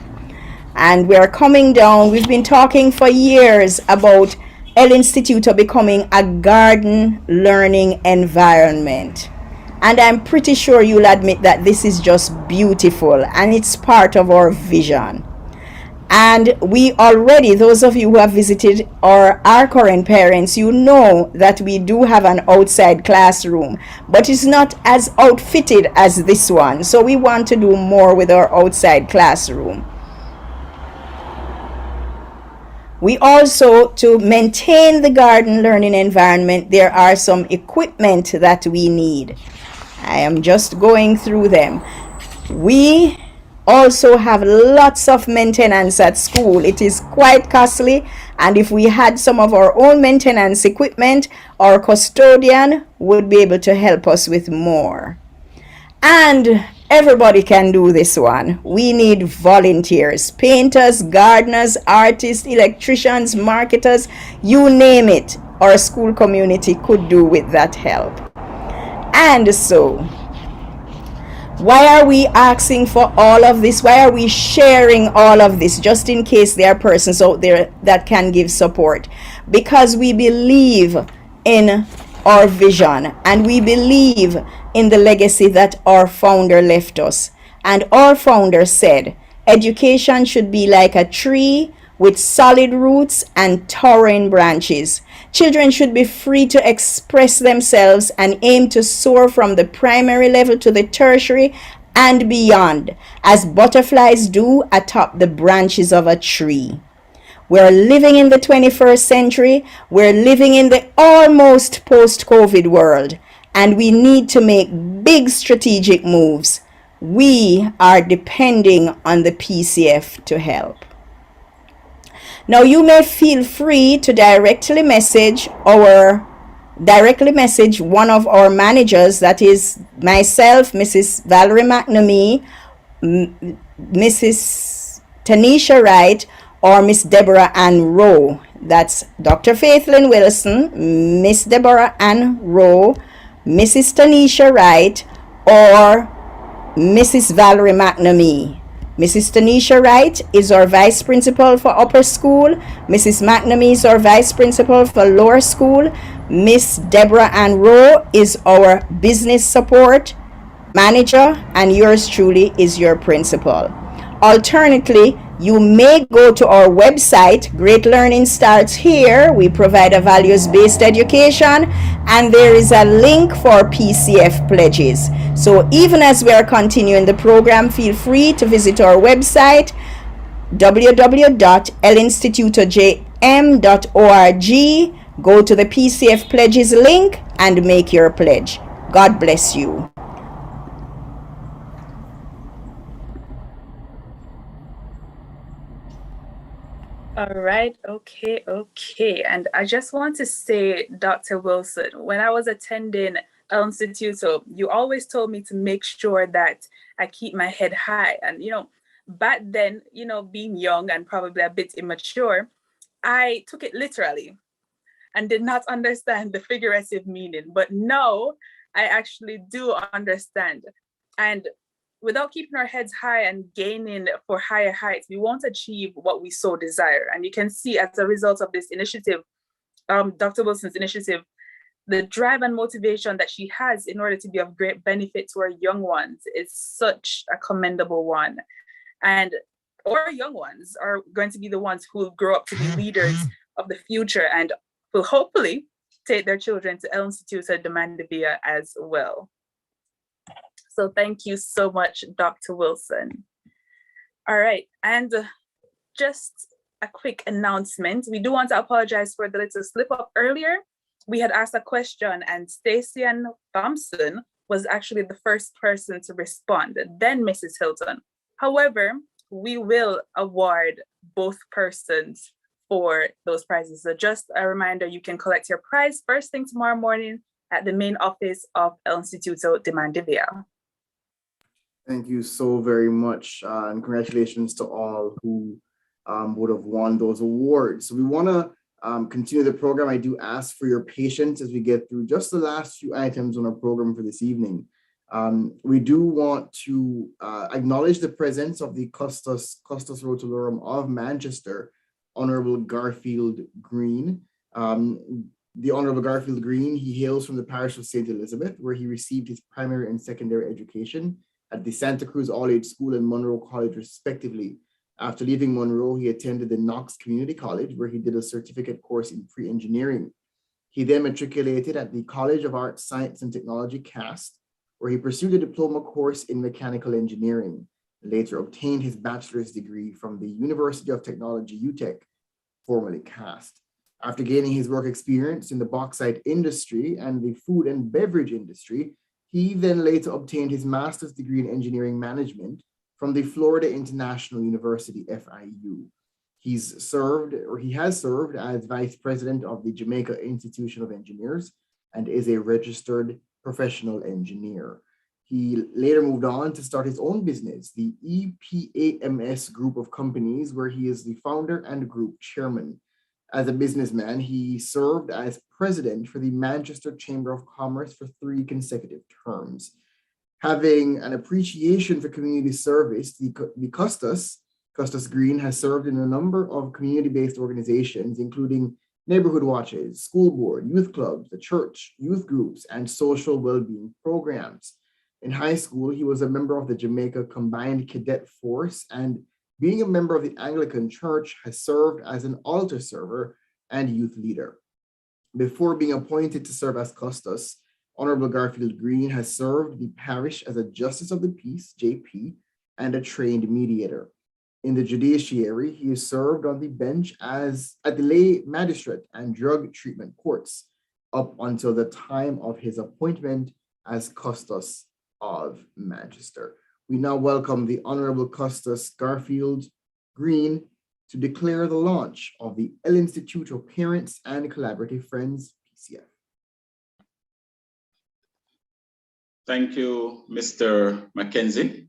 And we're coming down. We've been talking for years about El Instituto becoming a garden learning environment. And I'm pretty sure you'll admit that this is just beautiful, and it's part of our vision. And we already, those of you who have visited or are current parents, you know that we do have an outside classroom, but it's not as outfitted as this one. So we want to do more with our outside classroom. We also, to maintain the garden learning environment, there are some equipment that we need. I am just going through them. We also have lots of maintenance at school. It is quite costly, and if we had some of our own maintenance equipment, our custodian would be able to help us with more. And everybody can do this one. We need volunteers, painters, gardeners, artists, electricians, marketers, you name it. Our school community could do with that help. And so, why are we asking for all of this? Why are we sharing all of this? Just in case there are persons out there that can give support. Because we believe in our vision, and we believe in the legacy that our founder left us. And our founder said, education should be like a tree with solid roots and towering branches. Children should be free to express themselves and aim to soar from the primary level to the tertiary and beyond, as butterflies do atop the branches of a tree. We're living in the 21st century. We're living in the almost post-COVID world, and we need to make big strategic moves. We are depending on the PCF to help. Now, you may feel free to directly message one of our managers, that is myself, Mrs. Valerie McNamee, Mrs. Tanisha Wright, or Miss Deborah Ann Rowe. That's Dr. Faithlin Wilson, Miss Deborah Ann Rowe, Mrs. Tanisha Wright, or Mrs. Valerie McNamee. Mrs. Tanisha Wright is our vice principal for upper school. Mrs. McNamee is our vice principal for lower school. Miss Deborah Ann Rowe is our business support manager, and yours truly is your principal. Alternately, you may go to our website. Great Learning Starts Here. We provide a values-based education, and there is a link for PCF pledges. So even as we are continuing the program, feel free to visit our website, www.elinstitutojm.org. Go to the PCF pledges link and make your pledge. God bless you. All right, okay. And I just want to say, Dr. Wilson, when I was attending El Instituto, you always told me to make sure that I keep my head high. And, back then, being young and probably a bit immature, I took it literally and did not understand the figurative meaning. But now I actually do understand. And without keeping our heads high and gaining for higher heights, we won't achieve what we so desire. And you can see as a result of this initiative, Dr. Wilson's initiative, the drive and motivation that she has in order to be of great benefit to our young ones is such a commendable one. And our young ones are going to be the ones who will grow up to be leaders of the future and will hopefully take their children to El Instituto de Mandevilla as well. So thank you so much, Dr. Wilson. All right, and just a quick announcement. We do want to apologize for the little slip up earlier. We had asked a question and Stacey and Thompson was actually the first person to respond, then Mrs. Hilton. However, we will award both persons for those prizes. So just a reminder, you can collect your prize first thing tomorrow morning at the main office of El Instituto de Mandevilla. Thank you so very much, and congratulations to all who would have won those awards. So we want to continue the program. I do ask for your patience as we get through just the last few items on our program for this evening. We do want to acknowledge the presence of the Custos Rotolorum of Manchester, Honorable Garfield Green. The Honorable Garfield Green, he hails from the parish of St. Elizabeth, where he received his primary and secondary education at the Santa Cruz All-Age School and Monroe College, respectively. After leaving Monroe, he attended the Knox Community College, where he did a certificate course in pre-engineering. He then matriculated at the College of Arts, Science and Technology, CAST, where he pursued a diploma course in mechanical engineering, later obtained his bachelor's degree from the University of Technology, UTech, formerly CAST. After gaining his work experience in the bauxite industry and the food and beverage industry, he then later obtained his master's degree in engineering management from the Florida International University, FIU. He has served as vice president of the Jamaica Institution of Engineers and is a registered professional engineer. He later moved on to start his own business, the EPAMS Group of Companies, where he is the founder and group chairman. As a businessman, he served as president for the Manchester Chamber of Commerce for 3 consecutive terms. Having an appreciation for community service, the Custos Green has served in a number of community-based organizations, including neighborhood watches, school board, youth clubs, the church, youth groups, and social well-being programs. In high school, he was a member of the Jamaica Combined Cadet Force, and being a member of the Anglican Church, has served as an altar server and youth leader. Before being appointed to serve as Custos, Honorable Garfield Green has served the parish as a Justice of the Peace, JP, and a trained mediator. In the judiciary, he has served on the bench at the lay magistrate and drug treatment courts up until the time of his appointment as Custos of Manchester. We now welcome the Honorable Custos Garfield Green to declare the launch of the El Instituto Parents and Collaborative Friends, PCF. Thank you, Mr. Mackenzie.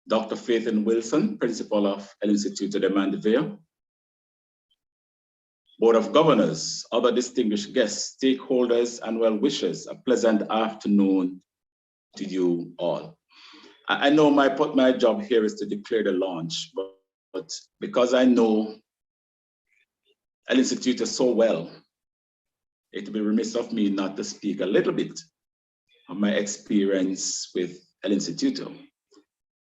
Dr. Faithin Wilson, Principal of El Instituto de Mandevilla. Board of Governors, other distinguished guests, stakeholders, and well-wishers, a pleasant afternoon to you all. I know my job here is to declare the launch, but because I know El Instituto so well, it would be remiss of me not to speak a little bit of my experience with El Instituto.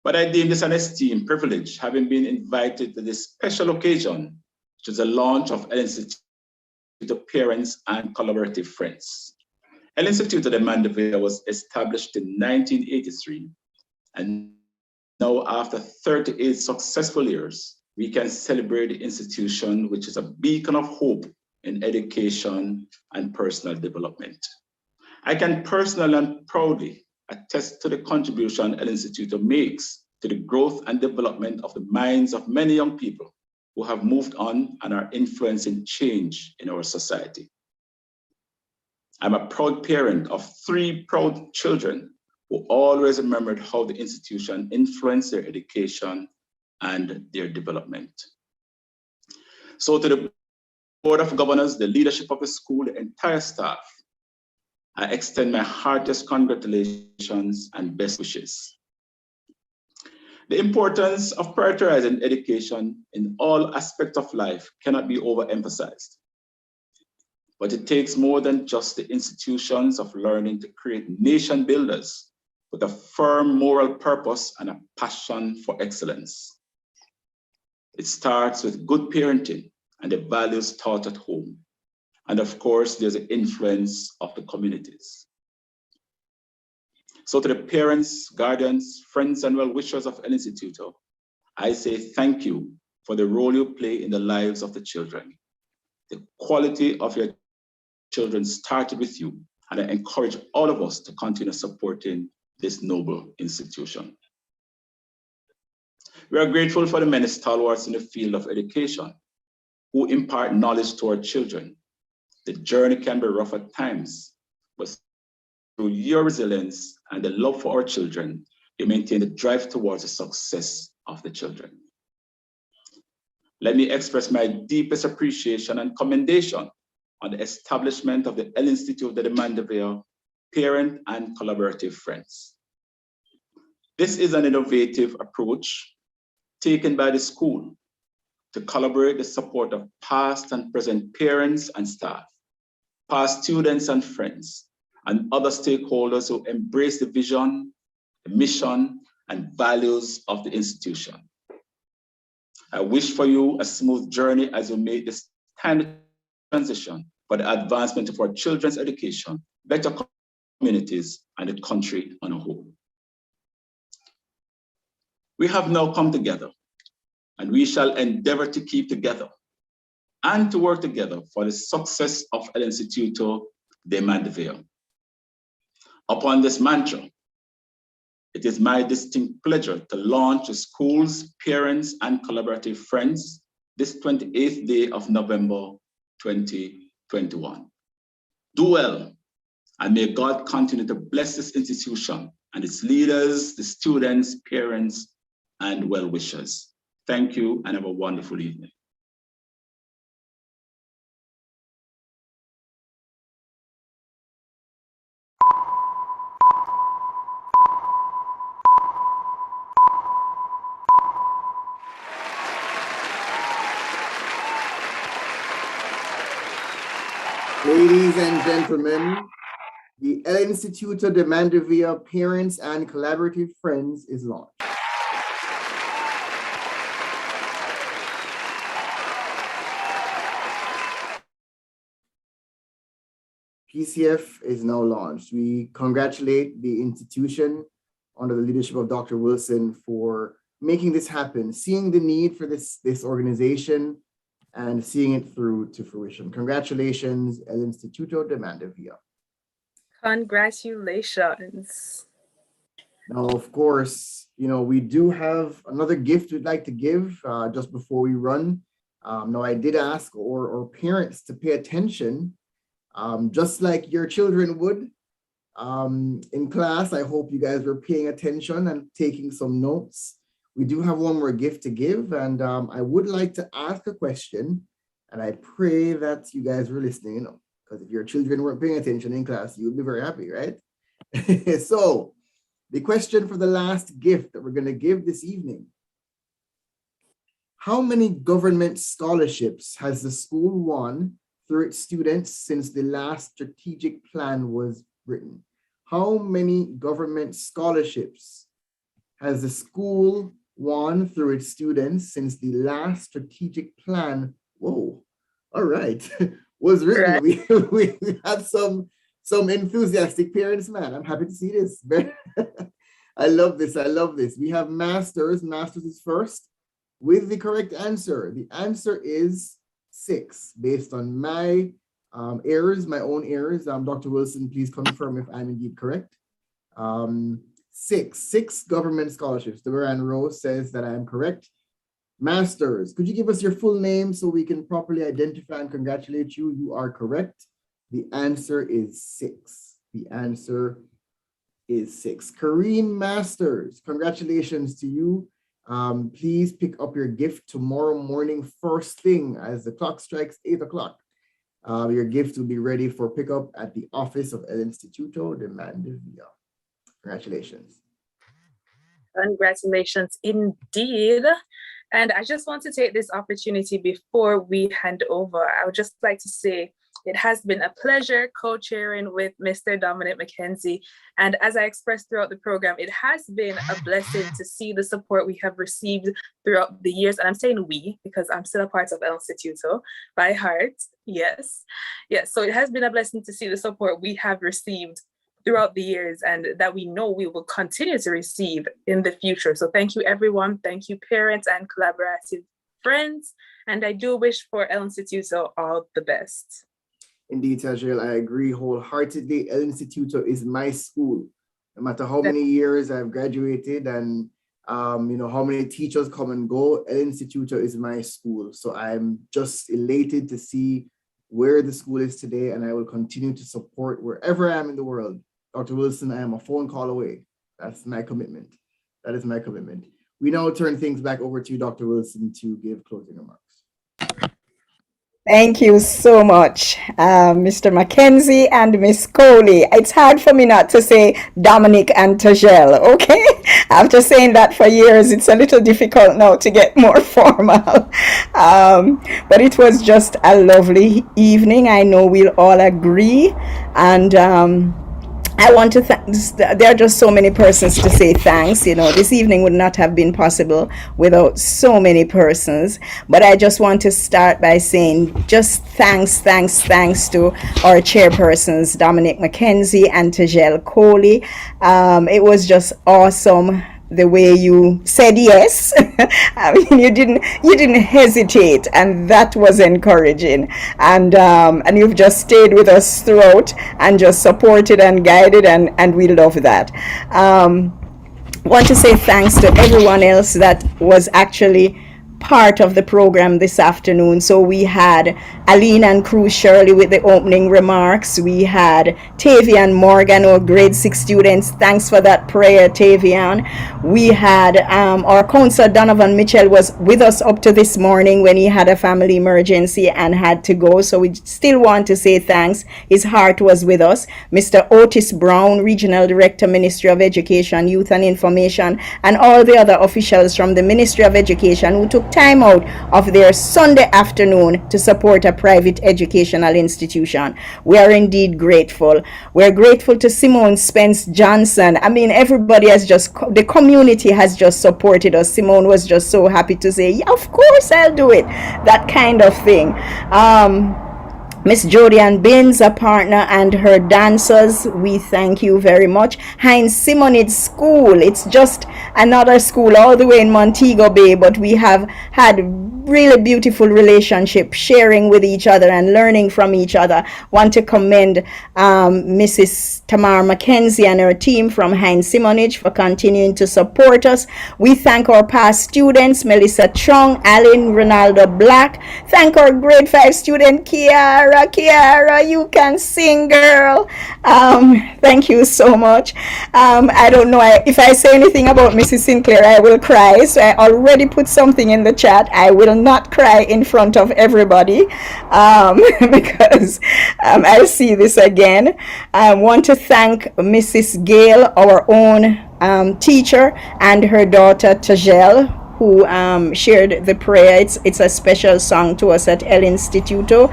But I deem this an esteemed privilege, having been invited to this special occasion, which is the launch of El Instituto Parents and Collaborative Friends. El Instituto de Mandevilla was established in 1983, and now after 38 successful years, we can celebrate the institution, which is a beacon of hope in education and personal development. I can personally and proudly attest to the contribution El Instituto makes to the growth and development of the minds of many young people who have moved on and are influencing change in our society. I'm a proud parent of 3 proud children who always remembered how the institution influenced their education and their development. So to the Board of Governors, the leadership of the school, the entire staff, I extend my heartiest congratulations and best wishes. The importance of prioritizing education in all aspects of life cannot be overemphasized. But it takes more than just the institutions of learning to create nation builders with a firm moral purpose and a passion for excellence. It starts with good parenting and the values taught at home. And of course, there's the influence of the communities. So to the parents, guardians, friends, and well-wishers of El Instituto, I say thank you for the role you play in the lives of the children. The quality of your children started with you, and I encourage all of us to continue supporting this noble institution. We are grateful for the many stalwarts in the field of education who impart knowledge to our children. The journey can be rough at times, but through your resilience and the love for our children, you maintain the drive towards the success of the children. Let me express my deepest appreciation and commendation on the establishment of the El Instituto de Mandeville Parent and Collaborative Friends. This is an innovative approach taken by the school to collaborate the support of past and present parents and staff, past students and friends, and other stakeholders who embrace the vision, the mission, and values of the institution. I wish for you a smooth journey as you make this timely transition for the advancement of our children's education, better communities, and the country on a whole. We have now come together, and we shall endeavor to keep together and to work together for the success of El Instituto de Mandeville. Upon this mantra, it is my distinct pleasure to launch the school's Parents and Collaborative Friends this 28th day of November 2021. Do well, and may God continue to bless this institution and its leaders, the students, parents, and well-wishers. Thank you, and have a wonderful evening. Ladies and gentlemen, the El Instituto de Mandeville Parents and Collaborative Friends is launched. PCF is now launched. We congratulate the institution under the leadership of Dr. Wilson for making this happen, seeing the need for this organization and seeing it through to fruition. Congratulations, El Instituto de Mandeville. Congratulations. Now, of course, we do have another gift we'd like to give just before we run. Now, I did ask our parents to pay attention, just like your children would in class. I hope you guys were paying attention and taking some notes. We do have one more gift to give, and I would like to ask a question, and I pray that you guys were listening, because if your children weren't paying attention in class, you would be very happy, right? So the question for the last gift that we're going to give this evening: how many government scholarships has the school won through its students since the last strategic plan was written? How many government scholarships has the school won through its students since the last strategic plan, all right, was written? Right. We had some enthusiastic parents, man. I'm happy to see this. I love this. I love this. We have Masters. Masters is first with the correct answer. The answer is 6, based on my errors, my own errors. Dr. Wilson, please confirm if I'm indeed correct. 6 government scholarships. Deborah Rose says that I am correct. Masters, could you give us your full name so we can properly identify and congratulate you? You are correct. The answer is 6. The answer is 6. Kareen Masters, congratulations to you. Please pick up your gift tomorrow morning, first thing, as the clock strikes 8 o'clock. Your gift will be ready for pickup at the office of El Instituto de Mandeville. Congratulations. Congratulations indeed. And I just want to take this opportunity before we hand over. I would just like to say it has been a pleasure co-chairing with Mr. Dominic McKenzie. And as I expressed throughout the program, it has been a blessing to see the support we have received throughout the years. And I'm saying we, because I'm still a part of El Instituto by heart. Yes. Yes. So it has been a blessing to see the support we have received throughout the years and that we know we will continue to receive in the future. So thank you, everyone. Thank you, parents and collaborative friends. And I do wish for El Instituto all the best. Indeed, Tajel, I agree wholeheartedly. El Instituto is my school. No matter how many years I've graduated and how many teachers come and go, El Instituto is my school. So I'm just elated to see where the school is today, and I will continue to support wherever I am in the world. Dr. Wilson, I am a phone call away. That's my commitment. That is my commitment. We now turn things back over to you, Dr. Wilson, to give closing remarks. Thank you so much, Mr. McKenzie and Miss Coley. It's hard for me not to say Dominic and Tajel, okay? After saying that for years, it's a little difficult now to get more formal. But it was just a lovely evening. I know we'll all agree. And I want to there are just so many persons to say thanks. This evening would not have been possible without so many persons. But I just want to start by saying just thanks to our chairpersons, Dominic McKenzie and Tajel Coley. It was just awesome the way you said yes. I mean, you didn't hesitate, and that was encouraging. And you've just stayed with us throughout and just supported and guided, and we love that. Want to say thanks to everyone else that was actually part of the program this afternoon. So we had Aline and Cruz Shirley with the opening remarks. We had Tavian Morgan, our grade 6 students. Thanks for that prayer, Tavian. We had our counselor Donovan Mitchell was with us up to this morning when he had a family emergency and had to go. So we still want to say thanks. His heart was with us. Mr. Otis Brown, Regional Director, Ministry of Education, Youth and Information, and all the other officials from the Ministry of Education who took time out of their Sunday afternoon to support a private educational institution. We are indeed grateful. We're grateful to Simone Spence Johnson. I mean, everybody has the community has just supported us. Simone was just so happy to say, yeah, of course I'll do it. That kind of thing. Miss Jody Ann Binns, a partner, and her dancers, we thank you very much. Heinz Simonid School, it's just another school all the way in Montego Bay, but we have had really beautiful relationship, sharing with each other and learning from each other. Want to commend Mrs. Tamar McKenzie and her team from Heinz Simonage for continuing to support us. We thank our past students, Melissa Chung, Alan, Ronaldo Black. Thank our grade 5 student, Kiara, you can sing, girl. Thank you so much. I don't know if I say anything about Mrs. Sinclair, I will cry. So I already put something in the chat. I will not cry in front of everybody because I'll see this again. I want to thank Mrs. Gale, our own teacher, and her daughter Tajel, who shared the prayer. It's a special song to us at El Instituto.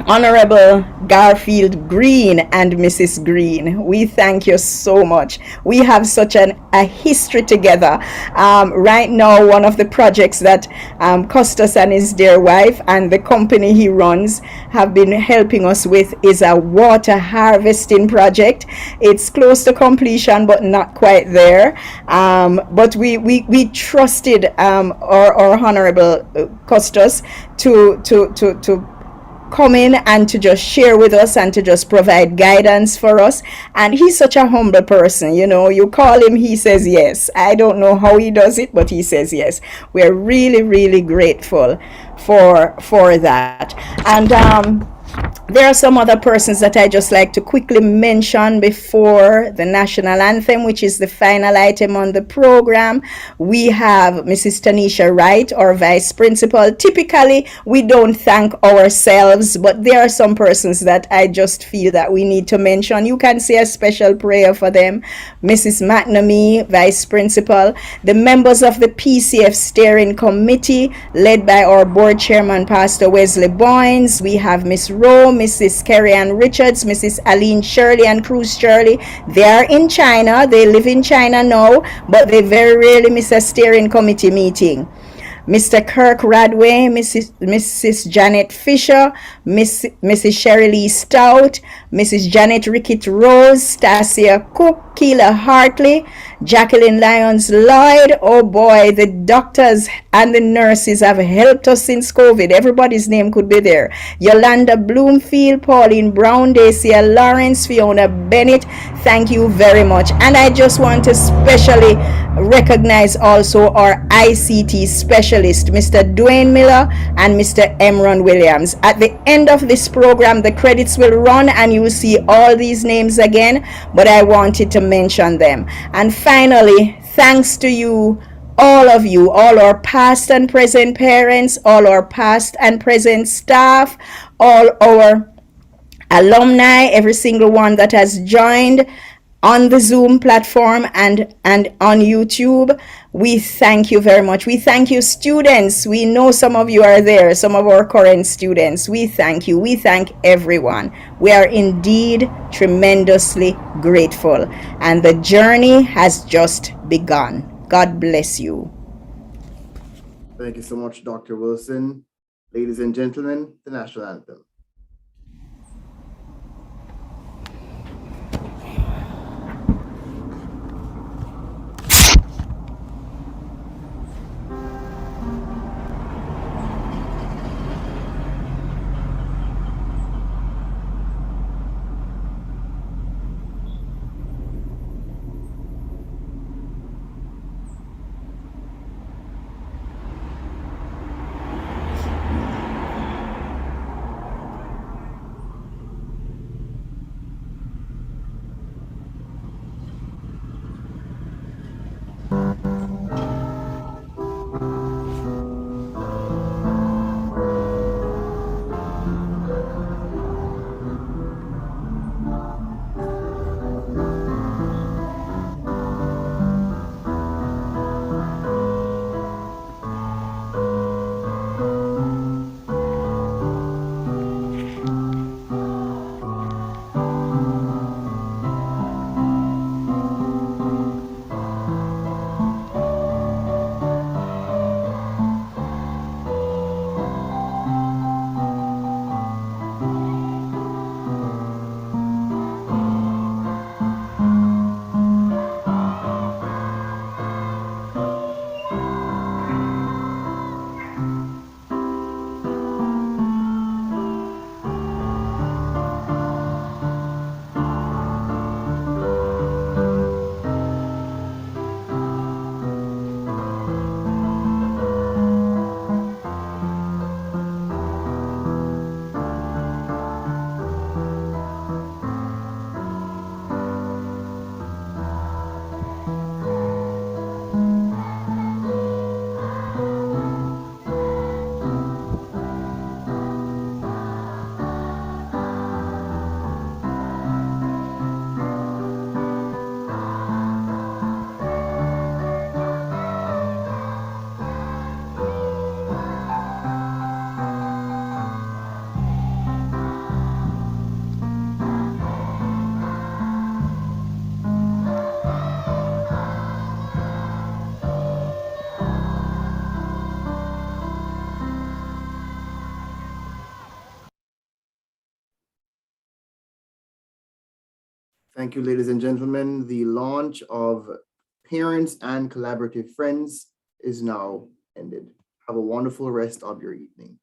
Honorable Garfield Green and Mrs. Green, we thank you so much. We have such a history together. Right now, one of the projects that Costas and his dear wife and the company he runs have been helping us with is a water harvesting project. It's close to completion, but not quite there. But we trusted our Honorable Costas to come in and to just share with us and to just provide guidance for us. And he's such a humble person, you call him, he says yes. I don't know how he does it, but he says yes. We're really, really grateful for that. And There are some other persons that I just like to quickly mention before the national anthem, which is the final item on the program. We have Mrs. Tanisha Wright, our vice principal. Typically, we don't thank ourselves, but there are some persons that I just feel that we need to mention. You can say a special prayer for them. Mrs. McNamee, vice principal. The members of the PCF steering committee, led by our board chairman, Pastor Wesley Boynes. We have Miss Rowe, Mrs. Kerry Ann Richards, Mrs. Aline Shirley and Cruz Shirley. They are in China. They live in China now, but they very rarely miss a steering committee meeting. Mr. Kirk Radway, Mrs. Janet Fisher, Mrs. Sherry Lee Stout, Mrs. Janet Rickett Rose, Stacia Cook, Keela Hartley, Jacqueline Lyons Lloyd. Oh boy, the doctors and the nurses have helped us since COVID. Everybody's name could be there. Yolanda Bloomfield, Pauline Brown, Dacia Lawrence, Fiona Bennett. Thank you very much. And I just want to specially recognize also our ICT specialist, Mr. Dwayne Miller and Mr. Emron Williams. At the end of this program, the credits will run and you will see all these names again, but I wanted to mention them. And finally, thanks to you, all of you, all our past and present parents, all our past and present staff, all our alumni, every single one that has joined on the Zoom platform and on YouTube. We thank you very much. We thank you, students. We know some of you are there, some of our current students. We thank you. We thank everyone. We are indeed tremendously grateful. And the journey has just begun. God bless you. Thank you so much, Dr. Wilson. Ladies and gentlemen, the national anthem. Thank you, ladies and gentlemen. The launch of Parents and Collaborative Friends is now ended. Have a wonderful rest of your evening.